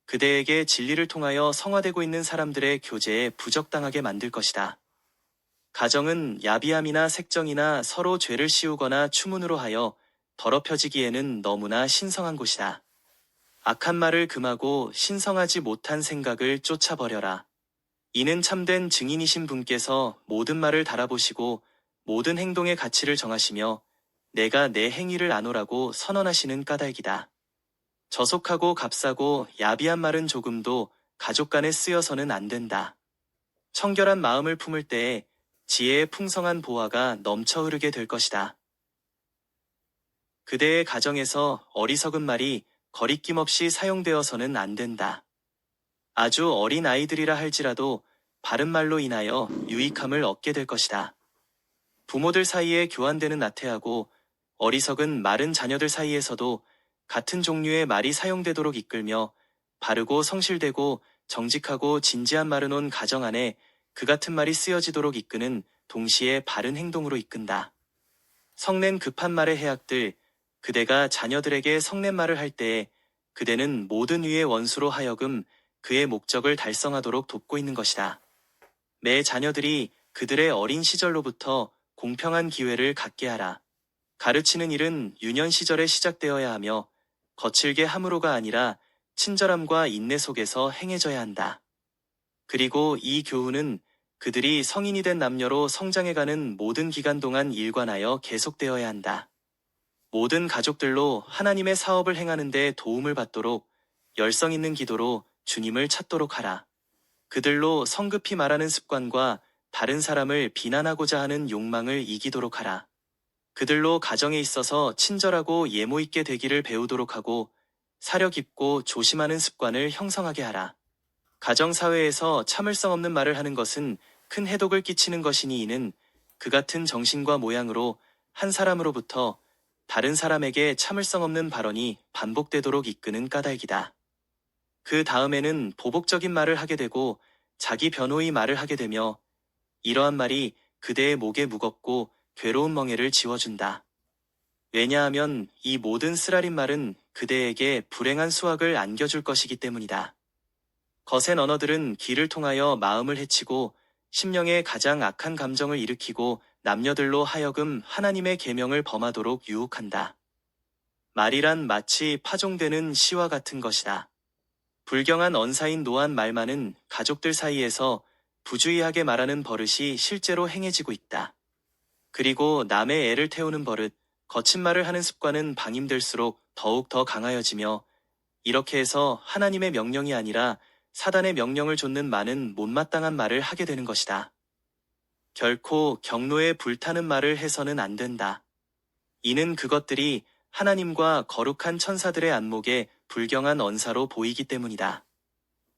그대에게 진리를 통하여 성화되고 있는 사람들의 교제에 부적당하게 만들 것이다. 가정은 야비함이나 색정이나 서로 죄를 씌우거나 추문으로 하여 더럽혀지기에는 너무나 신성한 곳이다. 악한 말을 금하고 신성하지 못한 생각을 쫓아버려라. 이는 참된 증인이신 분께서 모든 말을 달아보시고 모든 행동의 가치를 정하시며 내가 내 행위를 아노라고 선언하시는 까닭이다. 저속하고 값싸고 야비한 말은 조금도 가족 간에 쓰여서는 안 된다. 청결한 마음을 품을 때에 지혜의 풍성한 보화가 넘쳐 흐르게 될 것이다. 그대의 가정에서 어리석은 말이 거리낌 없이 사용되어서는 안 된다. 아주 어린 아이들이라 할지라도 바른 말로 인하여 유익함을 얻게 될 것이다. 부모들 사이에 교환되는 나태하고 어리석은 마른 자녀들 사이에서도 같은 종류의 말이 사용되도록 이끌며 바르고 성실되고 정직하고 진지한 말은 온 가정 안에 그 같은 말이 쓰여지도록 이끄는 동시에 바른 행동으로 이끈다. 성낸 급한 말의 해악들, 그대가 자녀들에게 성낸 말을 할 때에 그대는 모든 위의 원수로 하여금 그의 목적을 달성하도록 돕고 있는 것이다. 매 자녀들이 그들의 어린 시절로부터 공평한 기회를 갖게 하라. 가르치는 일은 유년 시절에 시작되어야 하며 거칠게 함으로가 아니라 친절함과 인내 속에서 행해져야 한다. 그리고 이 교훈은 그들이 성인이 된 남녀로 성장해가는 모든 기간 동안 일관하여 계속되어야 한다. 모든 가족들로 하나님의 사업을 행하는 데 도움을 받도록 열성 있는 기도로 주님을 찾도록 하라. 그들로 성급히 말하는 습관과 다른 사람을 비난하고자 하는 욕망을 이기도록 하라. 그들로 가정에 있어서 친절하고 예모 있게 되기를 배우도록 하고 사려 깊고 조심하는 습관을 형성하게 하라. 가정사회에서 참을성 없는 말을 하는 것은 큰 해독을 끼치는 것이니 이는 그 같은 정신과 모양으로 한 사람으로부터 다른 사람에게 참을성 없는 발언이 반복되도록 이끄는 까닭이다. 그 다음에는 보복적인 말을 하게 되고 자기 변호의 말을 하게 되며 이러한 말이 그대의 목에 무겁고 괴로운 멍에를 지워준다. 왜냐하면 이 모든 쓰라린 말은 그대에게 불행한 수확을 안겨줄 것이기 때문이다. 거센 언어들은 귀를 통하여 마음을 해치고 심령에 가장 악한 감정을 일으키고 남녀들로 하여금 하나님의 계명을 범하도록 유혹한다. 말이란 마치 파종되는 씨와 같은 것이다. 불경한 언사인 노한 말만은 가족들 사이에서 부주의하게 말하는 버릇이 실제로 행해지고 있다. 그리고 남의 애를 태우는 버릇, 거친 말을 하는 습관은 방임될수록 더욱 더 강하여지며 이렇게 해서 하나님의 명령이 아니라 사단의 명령을 좇는 많은 못마땅한 말을 하게 되는 것이다. 결코 경로에 불타는 말을 해서는 안 된다. 이는 그것들이 하나님과 거룩한 천사들의 안목에 불경한 언사로 보이기 때문이다.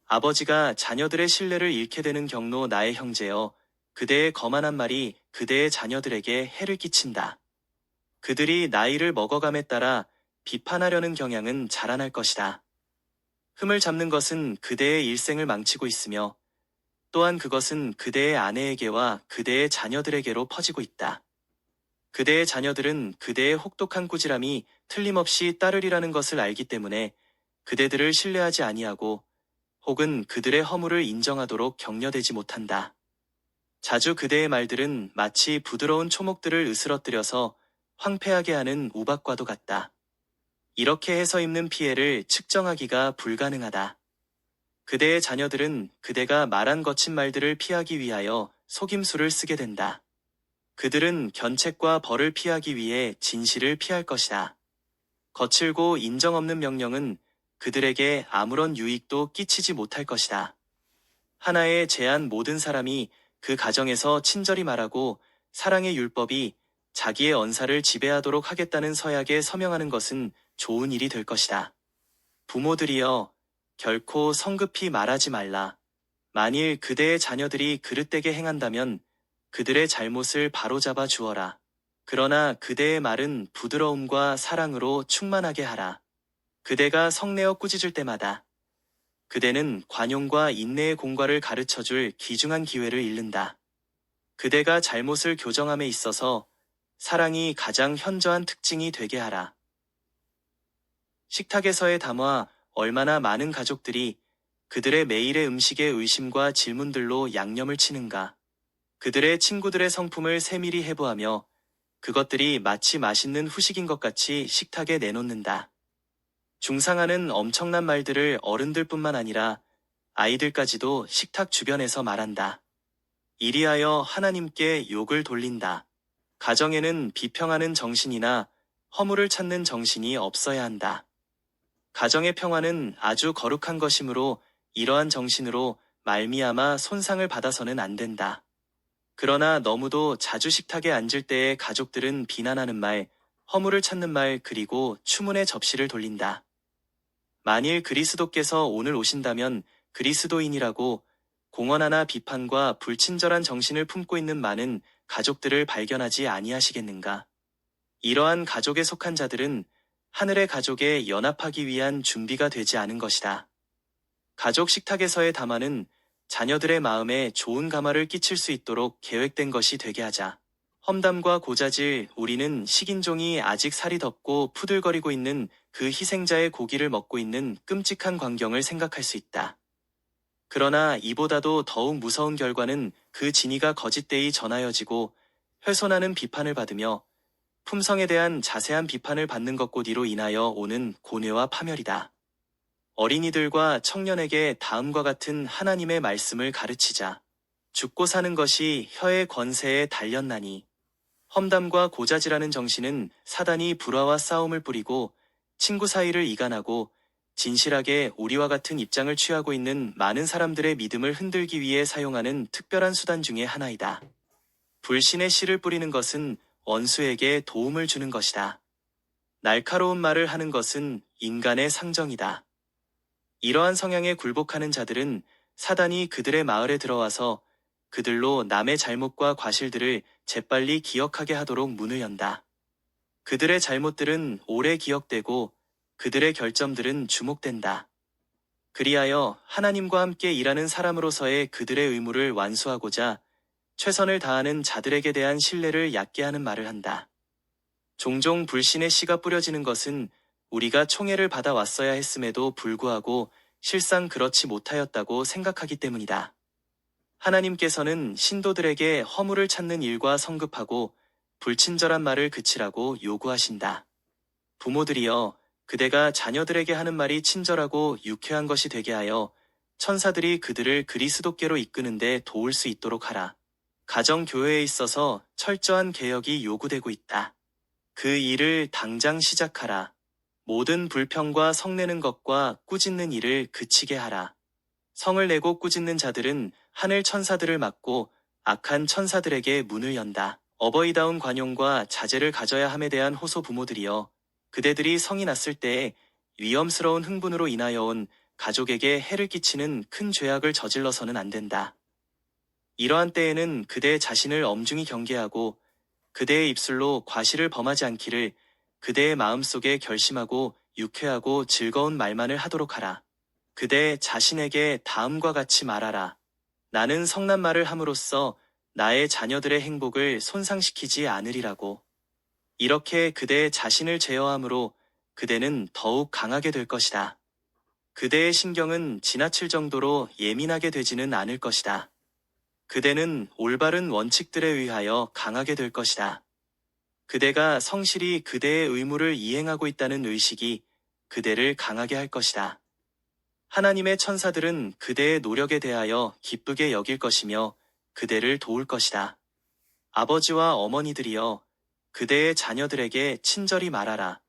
아버지가 자녀들의 신뢰를 잃게 되는 경로 나의 형제여, 그대의 거만한 말이 그대의 자녀들에게 해를 끼친다. 그들이 나이를 먹어감에 따라 비판하려는 경향은 자라날 것이다. 흠을 잡는 것은 그대의 일생을 망치고 있으며 또한 그것은 그대의 아내에게와 그대의 자녀들에게로 퍼지고 있다. 그대의 자녀들은 그대의 혹독한 꾸지람이 틀림없이 따르리라는 것을 알기 때문에 그대들을 신뢰하지 아니하고 혹은 그들의 허물을 인정하도록 격려되지 못한다. 자주 그대의 말들은 마치 부드러운 초목들을 으스러뜨려서 황폐하게 하는 우박과도 같다. 이렇게 해서 입는 피해를 측정하기가 불가능하다. 그대의 자녀들은 그대가 말한 거친 말들을 피하기 위하여 속임수를 쓰게 된다. 그들은 견책과 벌을 피하기 위해 진실을 피할 것이다. 거칠고 인정 없는 명령은 그들에게 아무런 유익도 끼치지 못할 것이다. 하나의 제한 모든 사람이 그 가정에서 친절히 말하고 사랑의 율법이 자기의 언사를 지배하도록 하겠다는 서약에 서명하는 것은 좋은 일이 될 것이다. 부모들이여, 결코 성급히 말하지 말라. 만일 그대의 자녀들이 그릇되게 행한다면 그들의 잘못을 바로잡아 주어라. 그러나 그대의 말은 부드러움과 사랑으로 충만하게 하라. 그대가 성내어 꾸짖을 때마다 그대는 관용과 인내의 공과를 가르쳐줄 귀중한 기회를 잃는다. 그대가 잘못을 교정함에 있어서 사랑이 가장 현저한 특징이 되게 하라. 식탁에서의 담화, 얼마나 많은 가족들이 그들의 매일의 음식의 의심과 질문들로 양념을 치는가. 그들의 친구들의 성품을 세밀히 해부하며 그것들이 마치 맛있는 후식인 것 같이 식탁에 내놓는다. 중상하는 엄청난 말들을 어른들뿐만 아니라 아이들까지도 식탁 주변에서 말한다. 이리하여 하나님께 욕을 돌린다. 가정에는 비평하는 정신이나 허물을 찾는 정신이 없어야 한다. 가정의 평화는 아주 거룩한 것이므로 이러한 정신으로 말미암아 손상을 받아서는 안 된다. 그러나 너무도 자주 식탁에 앉을 때에 가족들은 비난하는 말, 허물을 찾는 말 그리고 추문의 접시를 돌린다. 만일 그리스도께서 오늘 오신다면 그리스도인이라고 공언하나 비판과 불친절한 정신을 품고 있는 많은 가족들을 발견하지 아니하시겠는가? 이러한 가족에 속한 자들은 하늘의 가족에 연합하기 위한 준비가 되지 않은 것이다. 가족 식탁에서의 담화는 자녀들의 마음에 좋은 감화를 끼칠 수 있도록 계획된 것이 되게 하자. 험담과 고자질, 우리는 식인종이 아직 살이 덮고 푸들거리고 있는 그 희생자의 고기를 먹고 있는 끔찍한 광경을 생각할 수 있다. 그러나 이보다도 더욱 무서운 결과는 그 진위가 거짓되이 전하여지고 훼손하는 비판을 받으며 품성에 대한 자세한 비판을 받는 것곧 이로 인하여 오는 고뇌와 파멸이다. 어린이들과 청년에게 다음과 같은 하나님의 말씀을 가르치자. 죽고 사는 것이 혀의 권세에 달렸나니. 험담과 고자질하는 정신은 사단이 불화와 싸움을 뿌리고 친구 사이를 이간하고 진실하게 우리와 같은 입장을 취하고 있는 많은 사람들의 믿음을 흔들기 위해 사용하는 특별한 수단 중의 하나이다. 불신의 씨를 뿌리는 것은 원수에게 도움을 주는 것이다. 날카로운 말을 하는 것은 인간의 상정이다. 이러한 성향에 굴복하는 자들은 사단이 그들의 마을에 들어와서 그들로 남의 잘못과 과실들을 재빨리 기억하게 하도록 문을 연다. 그들의 잘못들은 오래 기억되고 그들의 결점들은 주목된다. 그리하여 하나님과 함께 일하는 사람으로서의 그들의 의무를 완수하고자 최선을 다하는 자들에게 대한 신뢰를 얕게 하는 말을 한다. 종종 불신의 씨가 뿌려지는 것은 우리가 총애를 받아왔어야 했음에도 불구하고 실상 그렇지 못하였다고 생각하기 때문이다. 하나님께서는 신도들에게 허물을 찾는 일과 성급하고 불친절한 말을 그치라고 요구하신다. 부모들이여, 그대가 자녀들에게 하는 말이 친절하고 유쾌한 것이 되게 하여 천사들이 그들을 그리스도께로 이끄는데 도울 수 있도록 하라. 가정교회에 있어서 철저한 개혁이 요구되고 있다. 그 일을 당장 시작하라. 모든 불평과 성내는 것과 꾸짖는 일을 그치게 하라. 성을 내고 꾸짖는 자들은 하늘 천사들을 막고 악한 천사들에게 문을 연다. 어버이다운 관용과 자제를 가져야 함에 대한 호소 부모들이여, 그대들이 성이 났을 때에 위험스러운 흥분으로 인하여 온 가족에게 해를 끼치는 큰 죄악을 저질러서는 안 된다. 이러한 때에는 그대 자신을 엄중히 경계하고 그대의 입술로 과실을 범하지 않기를 그대의 마음속에 결심하고 유쾌하고 즐거운 말만을 하도록 하라. 그대 자신에게 다음과 같이 말하라. 나는 성난 말을 함으로써 나의 자녀들의 행복을 손상시키지 않으리라고. 이렇게 그대의 자신을 제어함으로 그대는 더욱 강하게 될 것이다. 그대의 신경은 지나칠 정도로 예민하게 되지는 않을 것이다. 그대는 올바른 원칙들에 의하여 강하게 될 것이다. 그대가 성실히 그대의 의무를 이행하고 있다는 의식이 그대를 강하게 할 것이다. 하나님의 천사들은 그대의 노력에 대하여 기쁘게 여길 것이며 그대를 도울 것이다. 아버지와 어머니들이여, 그대의 자녀들에게 친절히 말하라.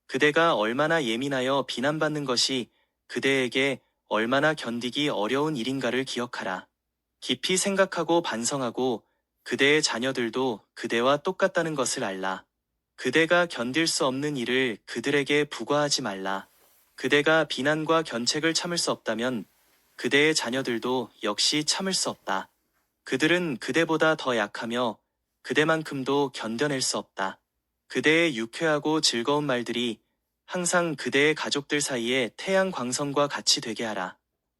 그대가 얼마나 예민하여 비난받는 것이 그대에게 얼마나 견디기 어려운 일인가를 기억하라. 깊이 생각하고 반성하고 그대의 자녀들도 그대와 똑같다는 것을 알라. 그대가 견딜 수 없는 일을 그들에게 부과하지 말라. 그대가 비난과 견책을 참을 수 없다면 그대의 자녀들도 역시 참을 수 없다. 그들은 그대보다 더 약하며 그대만큼도 견뎌낼 수 없다. 그대의 유쾌하고 즐거운 말들이 항상 그대의 가족들 사이에 태양 광선과 같이 되게 하라.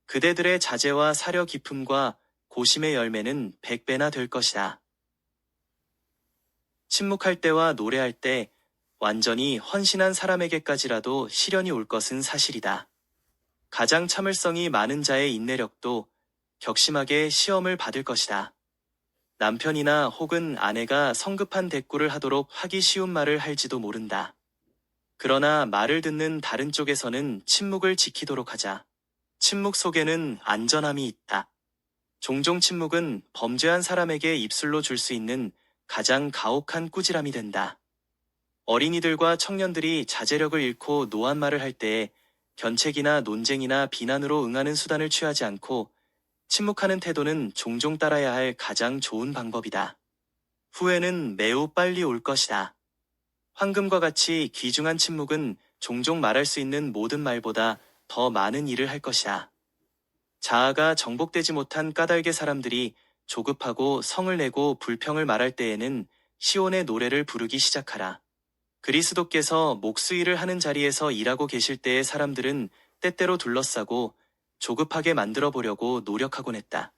그대들의 자제와 사려 깊음과 고심의 열매는 100배나 될 것이다. 침묵할 때와 노래할 때 완전히 헌신한 사람에게까지라도 시련이 올 것은 사실이다. 가장 참을성이 많은 자의 인내력도 격심하게 시험을 받을 것이다. 남편이나 혹은 아내가 성급한 대꾸를 하도록 하기 쉬운 말을 할지도 모른다. 그러나 말을 듣는 다른 쪽에서는 침묵을 지키도록 하자. 침묵 속에는 안전함이 있다. 종종 침묵은 범죄한 사람에게 입술로 줄 수 있는 가장 가혹한 꾸지람이 된다. 어린이들과 청년들이 자제력을 잃고 노한 말을 할 때에 견책이나 논쟁이나 비난으로 응하는 수단을 취하지 않고 침묵하는 태도는 종종 따라야 할 가장 좋은 방법이다. 후회는 매우 빨리 올 것이다. 황금과 같이 귀중한 침묵은 종종 말할 수 있는 모든 말보다 더 많은 일을 할 것이다. 자아가 정복되지 못한 까닭의 사람들이 조급하고 성을 내고 불평을 말할 때에는 시온의 노래를 부르기 시작하라. 그리스도께서 목수일을 하는 자리에서 일하고 계실 때의 사람들은 때때로 둘러싸고 조급하게 만들어 보려고 노력하곤 했다.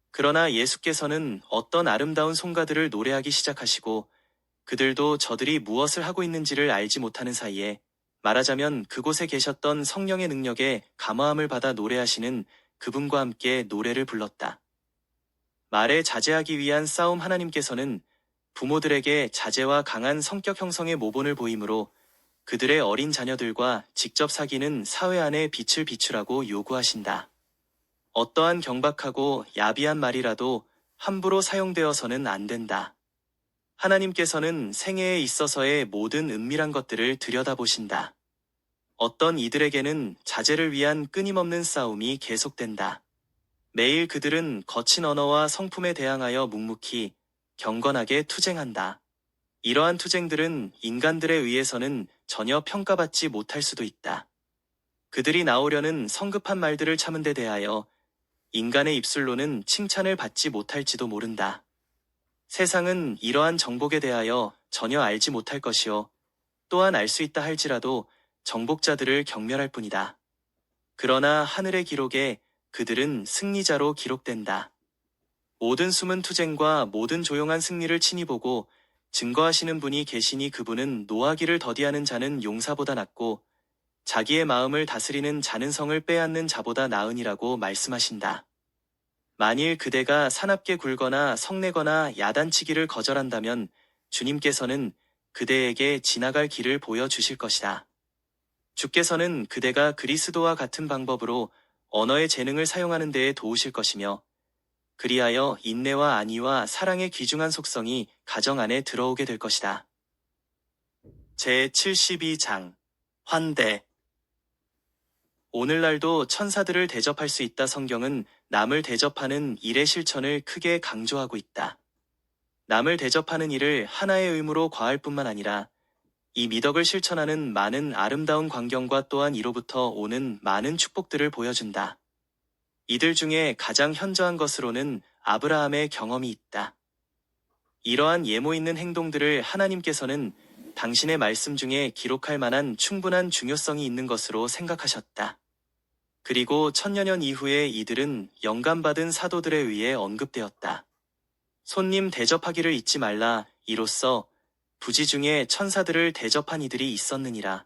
그러나 예수께서는 어떤 아름다운 송가들을 노래하기 시작하시고 그들도 저들이 무엇을 하고 있는지를 알지 못하는 사이에 말하자면 그곳에 계셨던 성령의 능력에 감화함을 받아 노래하시는 그분과 함께 노래를 불렀다. 말에 자제하기 위한 싸움. 하나님께서는 부모들에게 자제와 강한 성격 형성의 모본을 보이므로 그들의 어린 자녀들과 직접 사귀는 사회 안에 빛을 비추라고 요구하신다. 어떠한 경박하고 야비한 말이라도 함부로 사용되어서는 안 된다. 하나님께서는 생애에 있어서의 모든 은밀한 것들을 들여다보신다. 어떤 이들에게는 자제를 위한 끊임없는 싸움이 계속된다. 매일 그들은 거친 언어와 성품에 대항하여 묵묵히 경건하게 투쟁한다. 이러한 투쟁들은 인간들에 의해서는 전혀 평가받지 못할 수도 있다. 그들이 나오려는 성급한 말들을 참은 데 대하여 인간의 입술로는 칭찬을 받지 못할지도 모른다. 세상은 이러한 정복에 대하여 전혀 알지 못할 것이요. 또한 알 수 있다 할지라도 정복자들을 경멸할 뿐이다. 그러나 하늘의 기록에 그들은 승리자로 기록된다. 모든 숨은 투쟁과 모든 조용한 승리를 친히 보고 증거하시는 분이 계시니 그분은 노하기를 더디하는 자는 용사보다 낫고 자기의 마음을 다스리는 자는 성을 빼앗는 자보다 나으니라고 말씀하신다. 만일 그대가 사납게 굴거나 성내거나 야단치기를 거절한다면 주님께서는 그대에게 지나갈 길을 보여주실 것이다. 주께서는 그대가 그리스도와 같은 방법으로 언어의 재능을 사용하는 데에 도우실 것이며 그리하여 인내와 안위와 사랑의 귀중한 속성이 가정 안에 들어오게 될 것이다. 제72장 환대. 오늘날도 천사들을 대접할 수 있다. 성경은 남을 대접하는 일의 실천을 크게 강조하고 있다. 남을 대접하는 일을 하나의 의무로 과할 뿐만 아니라 이 미덕을 실천하는 많은 아름다운 광경과 또한 이로부터 오는 많은 축복들을 보여준다. 이들 중에 가장 현저한 것으로는 아브라함의 경험이 있다. 이러한 예모 있는 행동들을 하나님께서는 당신의 말씀 중에 기록할 만한 충분한 중요성이 있는 것으로 생각하셨다. 그리고 천여 년 이후에 이들은 영감받은 사도들에 의해 언급되었다. 손님 대접하기를 잊지 말라. 이로써 부지 중에 천사들을 대접한 이들이 있었느니라.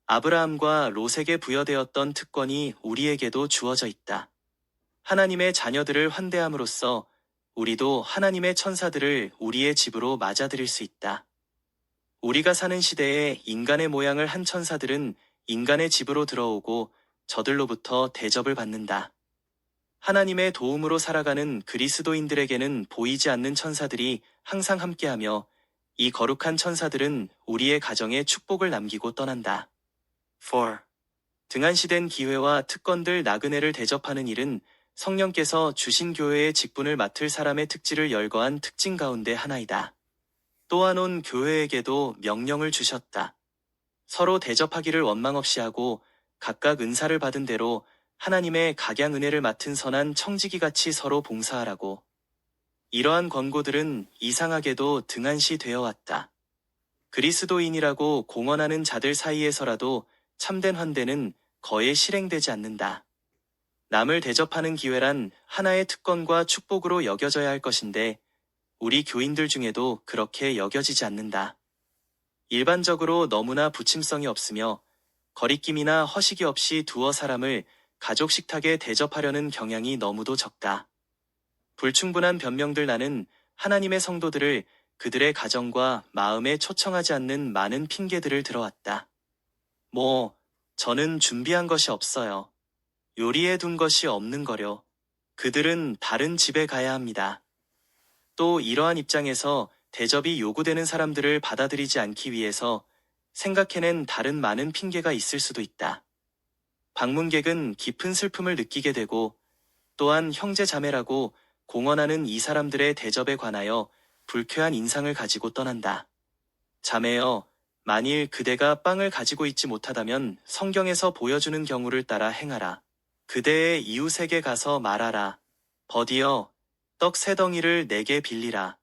아브라함과 롯에게 부여되었던 특권이 우리에게도 주어져 있다. 하나님의 자녀들을 환대함으로써 우리도 하나님의 천사들을 우리의 집으로 맞아들일 수 있다. 우리가 사는 시대에 인간의 모양을 한 천사들은 인간의 집으로 들어오고 저들로부터 대접을 받는다. 하나님의 도움으로 살아가는 그리스도인들에게는 보이지 않는 천사들이 항상 함께하며 이 거룩한 천사들은 우리의 가정에 축복을 남기고 떠난다. 4. 등한시된 기회와 특권들 나그네를 대접하는 일은 성령께서 주신 교회의 직분을 맡을 사람의 특질을 열거한 특징 가운데 하나이다. 또한 온 교회에게도 명령을 주셨다. 서로 대접하기를 원망 없이 하고 각각 은사를 받은 대로 하나님의 각양 은혜를 맡은 선한 청지기같이 서로 봉사하라고. 이러한 권고들은 이상하게도 등한시 되어 왔다. 그리스도인이라고 공언하는 자들 사이에서라도 참된 환대는 거의 실행되지 않는다. 남을 대접하는 기회란 하나의 특권과 축복으로 여겨져야 할 것인데 우리 교인들 중에도 그렇게 여겨지지 않는다. 일반적으로 너무나 부침성이 없으며 거리낌이나 허식이 없이 두어 사람을 가족 식탁에 대접하려는 경향이 너무도 적다. 불충분한 변명들. 나는 하나님의 성도들을 그들의 가정과 마음에 초청하지 않는 많은 핑계들을 들어왔다. 저는 준비한 것이 없어요. 요리해 둔 것이 없는 거려. 그들은 다른 집에 가야 합니다. 또 이러한 입장에서 대접이 요구되는 사람들을 받아들이지 않기 위해서 생각해낸 다른 많은 핑계가 있을 수도 있다. 방문객은 깊은 슬픔을 느끼게 되고 또한 형제 자매라고 공언하는 이 사람들의 대접에 관하여 불쾌한 인상을 가지고 떠난다. 자매여, 만일 그대가 빵을 가지고 있지 못하다면 성경에서 보여주는 경우를 따라 행하라. 그대의 이웃에게 가서 말하라. 버디어, 떡 3덩이를 내게 빌리라.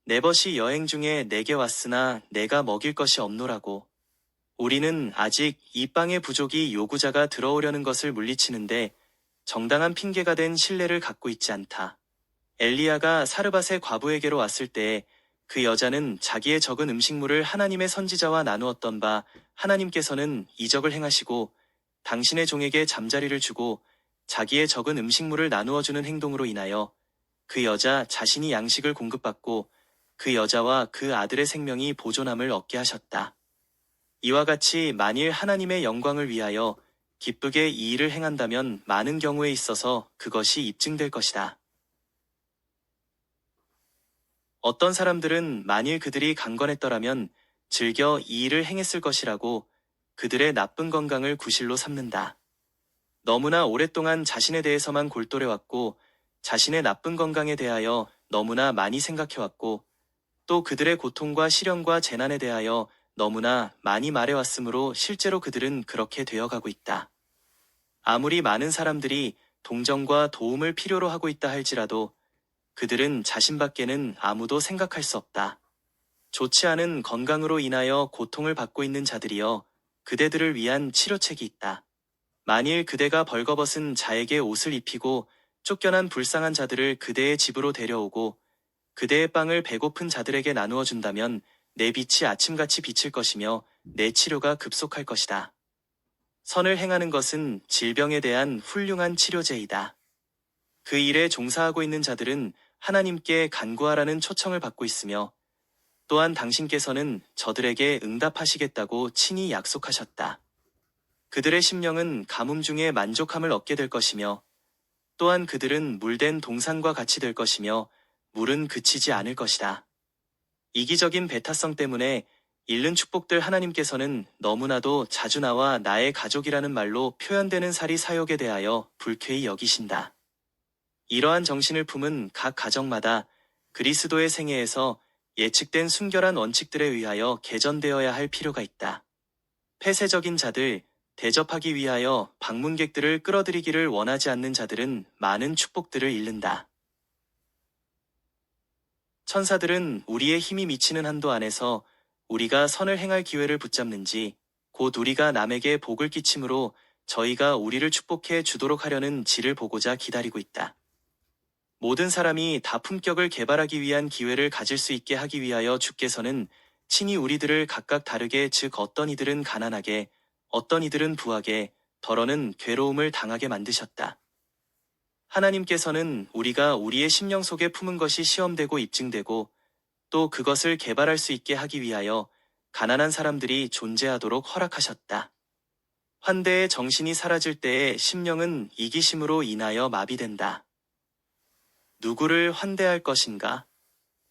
내 벗이 여행 중에 내게 왔으나 내가 먹일 것이 없노라고. 우리는 아직 이 빵의 부족이 요구자가 들어오려는 것을 물리치는데 정당한 핑계가 된 신뢰를 갖고 있지 않다. 엘리야가 사르밧의 과부에게로 왔을 때 그 여자는 자기의 적은 음식물을 하나님의 선지자와 나누었던 바 하나님께서는 이적을 행하시고 당신의 종에게 잠자리를 주고 자기의 적은 음식물을 나누어주는 행동으로 인하여 그 여자 자신이 양식을 공급받고 그 여자와 그 아들의 생명이 보존함을 얻게 하셨다. 이와 같이 만일 하나님의 영광을 위하여 기쁘게 이 일을 행한다면 많은 경우에 있어서 그것이 입증될 것이다. 어떤 사람들은 만일 그들이 강건했더라면 즐겨 이 일을 행했을 것이라고 그들의 나쁜 건강을 구실로 삼는다. 너무나 오랫동안 자신에 대해서만 골똘해왔고 자신의 나쁜 건강에 대하여 너무나 많이 생각해왔고 또 그들의 고통과 시련과 재난에 대하여 너무나 많이 말해왔으므로 실제로 그들은 그렇게 되어가고 있다. 아무리 많은 사람들이 동정과 도움을 필요로 하고 있다 할지라도 그들은 자신밖에는 아무도 생각할 수 없다. 좋지 않은 건강으로 인하여 고통을 받고 있는 자들이여 그대들을 위한 치료책이 있다. 만일 그대가 벌거벗은 자에게 옷을 입히고 쫓겨난 불쌍한 자들을 그대의 집으로 데려오고 그대의 빵을 배고픈 자들에게 나누어 준다면 내 빛이 아침같이 비칠 것이며 내 치료가 급속할 것이다. 선을 행하는 것은 질병에 대한 훌륭한 치료제이다. 그 일에 종사하고 있는 자들은 하나님께 간구하라는 초청을 받고 있으며 또한 당신께서는 저들에게 응답하시겠다고 친히 약속하셨다. 그들의 심령은 가뭄 중에 만족함을 얻게 될 것이며 또한 그들은 물된 동산과 같이 될 것이며 물은 그치지 않을 것이다. 이기적인 배타성 때문에 잃는 축복들 하나님께서는 너무나도 자주 나와 나의 가족이라는 말로 표현되는 사리 사욕에 대하여 불쾌히 여기신다. 이러한 정신을 품은 각 가정마다 그리스도의 생애에서 예측된 순결한 원칙들에 의하여 개전되어야 할 필요가 있다. 폐쇄적인 자들, 대접하기 위하여 방문객들을 끌어들이기를 원하지 않는 자들은 많은 축복들을 잃는다. 천사들은 우리의 힘이 미치는 한도 안에서 우리가 선을 행할 기회를 붙잡는지 곧 우리가 남에게 복을 끼침으로 저희가 우리를 축복해 주도록 하려는 지를 보고자 기다리고 있다. 모든 사람이 다 품격을 개발하기 위한 기회를 가질 수 있게 하기 위하여 주께서는 친히 우리들을 각각 다르게 즉 어떤 이들은 가난하게 어떤 이들은 부하게 더러는 괴로움을 당하게 만드셨다. 하나님께서는 우리가 우리의 심령 속에 품은 것이 시험되고 입증되고 또 그것을 개발할 수 있게 하기 위하여 가난한 사람들이 존재하도록 허락하셨다. 환대의 정신이 사라질 때에 심령은 이기심으로 인하여 마비된다. 누구를 환대할 것인가?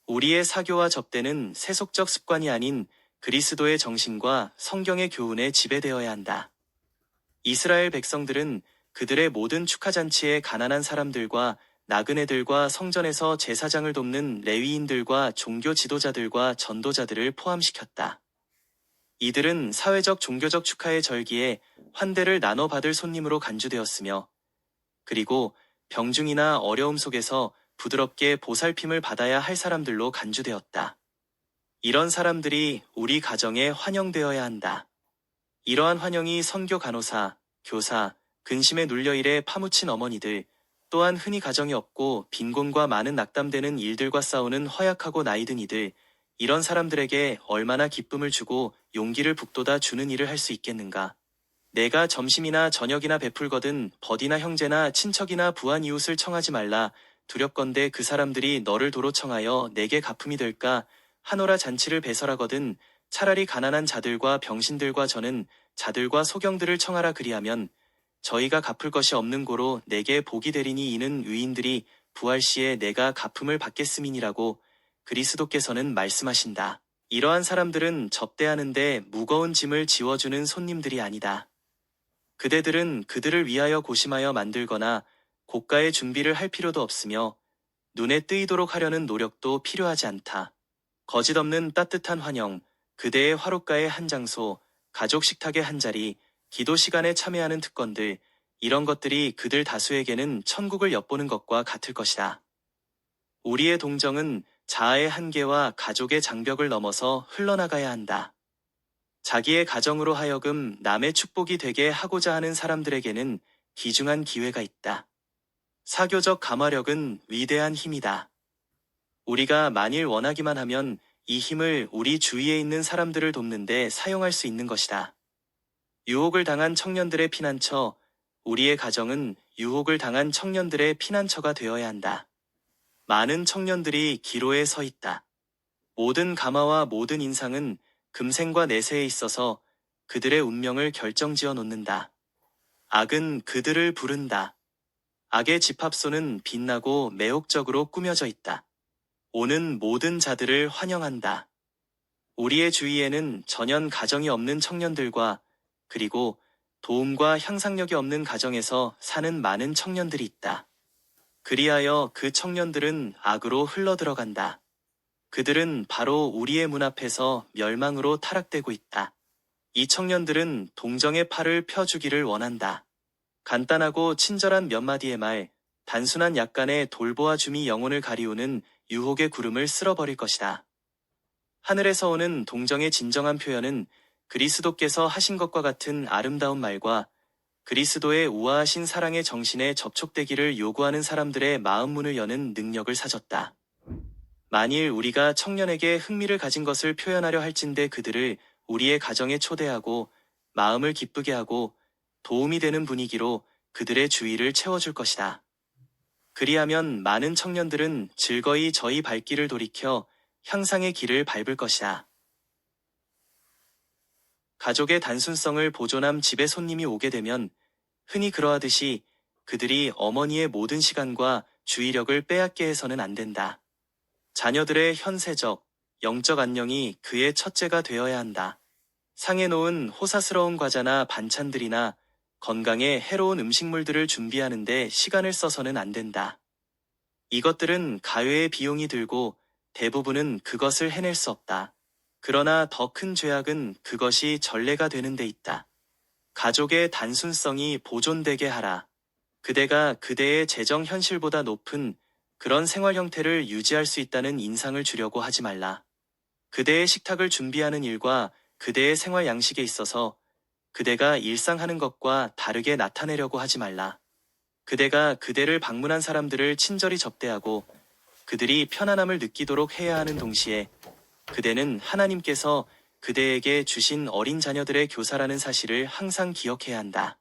우리의 사교와 접대는 세속적 습관이 아닌 그리스도의 정신과 성경의 교훈에 지배되어야 한다. 이스라엘 백성들은 그들의 모든 축하잔치에 가난한 사람들과 나그네들과 성전에서 제사장을 돕는 레위인들과 종교 지도자들과 전도자들을 포함시켰다. 이들은 사회적 종교적 축하의 절기에 환대를 나눠 받을 손님으로 간주되었으며 그리고 병중이나 어려움 속에서 부드럽게 보살핌을 받아야 할 사람들로 간주되었다. 이런 사람들이 우리 가정에 환영되어야 한다. 이러한 환영이 선교 간호사, 교사, 근심에 눌려 일에 파묻힌 어머니들, 또한 흔히 가정이 없고 빈곤과 많은 낙담되는 일들과 싸우는 허약하고 나이든 이들, 이런 사람들에게 얼마나 기쁨을 주고 용기를 북돋아 주는 일을 할 수 있겠는가. 내가 점심이나 저녁이나 베풀거든 버디나 형제나 친척이나 부한 이웃을 청하지 말라. 두렵건대 그 사람들이 너를 도로 청하여 내게 갚음이 될까. 하노라 잔치를 배설하거든 차라리 가난한 자들과 병신들과 저는 자들과 소경들을 청하라. 그리하면 저희가 갚을 것이 없는 고로 내게 복이 되리니 이는 의인들이 부활 시에 내가 갚음을 받겠음이니라고 그리스도께서는 말씀하신다. 이러한 사람들은 접대하는데 무거운 짐을 지워주는 손님들이 아니다. 그대들은 그들을 위하여 고심하여 만들거나 고가의 준비를 할 필요도 없으며 눈에 뜨이도록 하려는 노력도 필요하지 않다. 거짓없는 따뜻한 환영, 그대의 화롯가의 한 장소, 가족 식탁의 한 자리, 기도 시간에 참여하는 특권들, 이런 것들이 그들 다수에게는 천국을 엿보는 것과 같을 것이다. 우리의 동정은 자아의 한계와 가족의 장벽을 넘어서 흘러나가야 한다. 자기의 가정으로 하여금 남의 축복이 되게 하고자 하는 사람들에게는 귀중한 기회가 있다. 사교적 감화력은 위대한 힘이다. 우리가 만일 원하기만 하면 이 힘을 우리 주위에 있는 사람들을 돕는데 사용할 수 있는 것이다. 유혹을 당한 청년들의 피난처, 우리의 가정은 유혹을 당한 청년들의 피난처가 되어야 한다. 많은 청년들이 기로에 서 있다. 모든 감화와 모든 인상은 금생과 내세에 있어서 그들의 운명을 결정지어 놓는다. 악은 그들을 부른다. 악의 집합소는 빛나고 매혹적으로 꾸며져 있다. 오는 모든 자들을 환영한다. 우리의 주위에는 전혀 가정이 없는 청년들과 그리고 도움과 향상력이 없는 가정에서 사는 많은 청년들이 있다. 그리하여 그 청년들은 악으로 흘러들어간다. 그들은 바로 우리의 문 앞에서 멸망으로 타락되고 있다. 이 청년들은 동정의 팔을 펴주기를 원한다. 간단하고 친절한 몇 마디의 말, 단순한 약간의 돌보아줌이 영혼을 가리우는 유혹의 구름을 쓸어버릴 것이다. 하늘에서 오는 동정의 진정한 표현은 그리스도께서 하신 것과 같은 아름다운 말과 그리스도의 우아하신 사랑의 정신에 접촉되기를 요구하는 사람들의 마음 문을 여는 능력을 사줬다. 만일 우리가 청년에게 흥미를 가진 것을 표현하려 할진대 그들을 우리의 가정에 초대하고 마음을 기쁘게 하고 도움이 되는 분위기로 그들의 주의를 채워줄 것이다. 그리하면 많은 청년들은 즐거이 저희 발길을 돌이켜 향상의 길을 밟을 것이다. 가족의 단순성을 보존함 집에 손님이 오게 되면 흔히 그러하듯이 그들이 어머니의 모든 시간과 주의력을 빼앗게 해서는 안 된다. 자녀들의 현세적, 영적 안녕이 그의 첫째가 되어야 한다. 상에 놓은 호사스러운 과자나 반찬들이나 건강에 해로운 음식물들을 준비하는데 시간을 써서는 안 된다. 이것들은 가외의 비용이 들고 대부분은 그것을 해낼 수 없다. 그러나 더 큰 죄악은 그것이 전례가 되는 데 있다. 가족의 단순성이 보존되게 하라. 그대가 그대의 재정 현실보다 높은 그런 생활 형태를 유지할 수 있다는 인상을 주려고 하지 말라. 그대의 식탁을 준비하는 일과 그대의 생활 양식에 있어서 그대가 일상하는 것과 다르게 나타내려고 하지 말라. 그대가 그대를 방문한 사람들을 친절히 접대하고 그들이 편안함을 느끼도록 해야 하는 동시에 그대는 하나님께서 그대에게 주신 어린 자녀들의 교사라는 사실을 항상 기억해야 한다.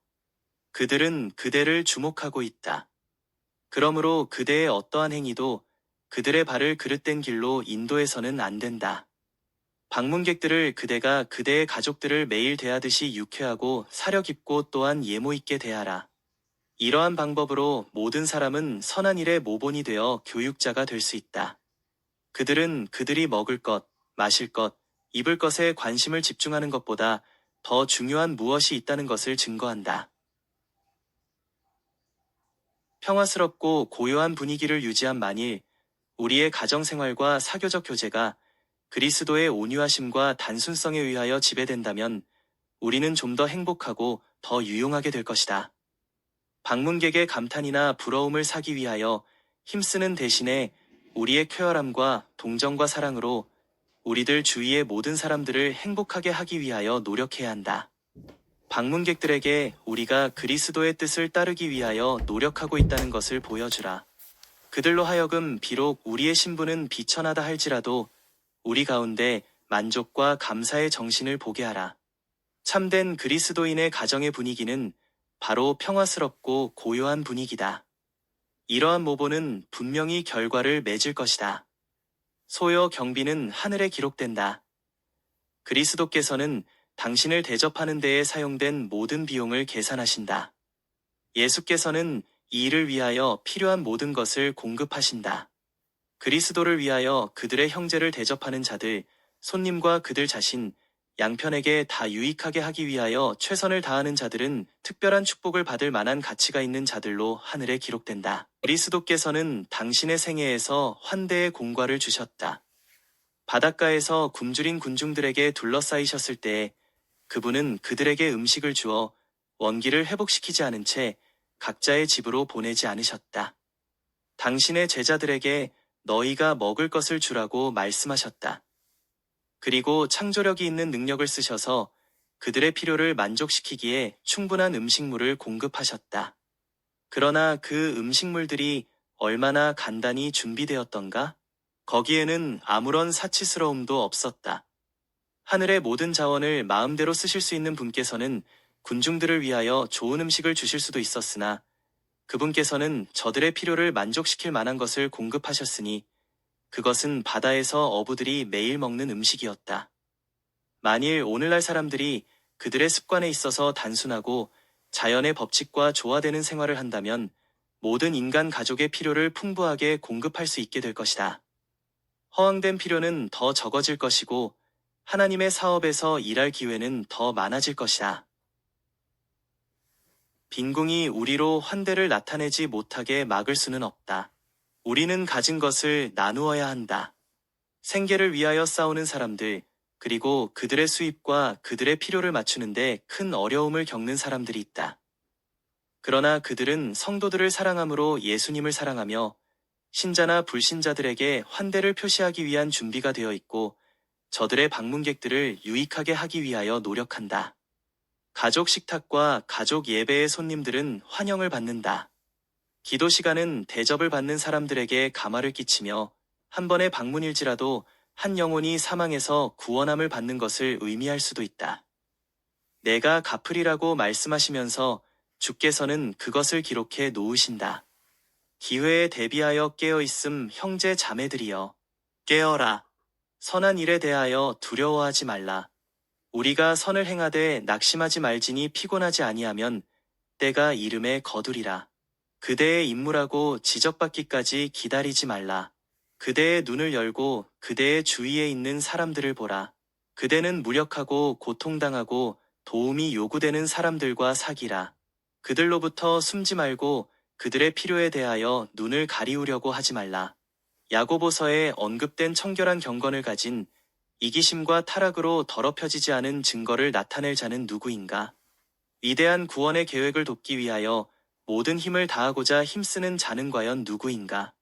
그들은 그대를 주목하고 있다. 그러므로 그대의 어떠한 행위도 그들의 발을 그릇된 길로 인도해서는 안 된다. 방문객들을 그대가 그대의 가족들을 매일 대하듯이 유쾌하고 사려 깊고 또한 예모 있게 대하라. 이러한 방법으로 모든 사람은 선한 일의 모본이 되어 교육자가 될 수 있다. 그들은 그들이 먹을 것, 마실 것, 입을 것에 관심을 집중하는 것보다 더 중요한 무엇이 있다는 것을 증거한다. 평화스럽고 고요한 분위기를 유지한 만일 우리의 가정생활과 사교적 교제가 그리스도의 온유하심과 단순성에 의하여 지배된다면 우리는 좀 더 행복하고 더 유용하게 될 것이다. 방문객의 감탄이나 부러움을 사기 위하여 힘쓰는 대신에 우리의 쾌활함과 동정과 사랑으로 우리들 주위의 모든 사람들을 행복하게 하기 위하여 노력해야 한다. 방문객들에게 우리가 그리스도의 뜻을 따르기 위하여 노력하고 있다는 것을 보여주라. 그들로 하여금 비록 우리의 신분은 비천하다 할지라도 우리 가운데 만족과 감사의 정신을 보게 하라. 참된 그리스도인의 가정의 분위기는 바로 평화스럽고 고요한 분위기다. 이러한 모본은 분명히 결과를 맺을 것이다. 소요 경비는 하늘에 기록된다. 그리스도께서는 당신을 대접하는 데에 사용된 모든 비용을 계산하신다. 예수께서는 이 일을 위하여 필요한 모든 것을 공급하신다. 그리스도를 위하여 그들의 형제를 대접하는 자들, 손님과 그들 자신, 양편에게 다 유익하게 하기 위하여 최선을 다하는 자들은 특별한 축복을 받을 만한 가치가 있는 자들로 하늘에 기록된다. 그리스도께서는 당신의 생애에서 환대의 공과를 주셨다. 바닷가에서 굶주린 군중들에게 둘러싸이셨을 때에 그분은 그들에게 음식을 주어 원기를 회복시키지 않은 채 각자의 집으로 보내지 않으셨다. 당신의 제자들에게 너희가 먹을 것을 주라고 말씀하셨다. 그리고 창조력이 있는 능력을 쓰셔서 그들의 필요를 만족시키기에 충분한 음식물을 공급하셨다. 그러나 그 음식물들이 얼마나 간단히 준비되었던가? 거기에는 아무런 사치스러움도 없었다. 하늘의 모든 자원을 마음대로 쓰실 수 있는 분께서는 군중들을 위하여 좋은 음식을 주실 수도 있었으나 그분께서는 저들의 필요를 만족시킬 만한 것을 공급하셨으니 그것은 바다에서 어부들이 매일 먹는 음식이었다. 만일 오늘날 사람들이 그들의 습관에 있어서 단순하고 자연의 법칙과 조화되는 생활을 한다면 모든 인간 가족의 필요를 풍부하게 공급할 수 있게 될 것이다. 허황된 필요는 더 적어질 것이고 하나님의 사업에서 일할 기회는 더 많아질 것이다. 빈궁이 우리로 환대를 나타내지 못하게 막을 수는 없다. 우리는 가진 것을 나누어야 한다. 생계를 위하여 싸우는 사람들, 그리고 그들의 수입과 그들의 필요를 맞추는데 큰 어려움을 겪는 사람들이 있다. 그러나 그들은 성도들을 사랑함으로 예수님을 사랑하며 신자나 불신자들에게 환대를 표시하기 위한 준비가 되어 있고 저들의 방문객들을 유익하게 하기 위하여 노력한다. 가족 식탁과 가족 예배의 손님들은 환영을 받는다. 기도 시간은 대접을 받는 사람들에게 감화를 끼치며 한 번의 방문일지라도 한 영혼이 사망해서 구원함을 받는 것을 의미할 수도 있다. 내가 갚으리라고 말씀하시면서 주께서는 그것을 기록해 놓으신다. 기회에 대비하여 깨어있음 형제 자매들이여. 깨어라. 선한 일에 대하여 두려워하지 말라. 우리가 선을 행하되 낙심하지 말지니 피곤하지 아니하면 때가 이름에 거두리라. 그대의 임무라고 지적받기까지 기다리지 말라. 그대의 눈을 열고 그대의 주위에 있는 사람들을 보라. 그대는 무력하고 고통당하고 도움이 요구되는 사람들과 사귀라. 그들로부터 숨지 말고 그들의 필요에 대하여 눈을 가리우려고 하지 말라. 야고보서에 언급된 청결한 경건을 가진 이기심과 타락으로 더럽혀지지 않은 증거를 나타낼 자는 누구인가? 위대한 구원의 계획을 돕기 위하여 모든 힘을 다하고자 힘쓰는 자는 과연 누구인가?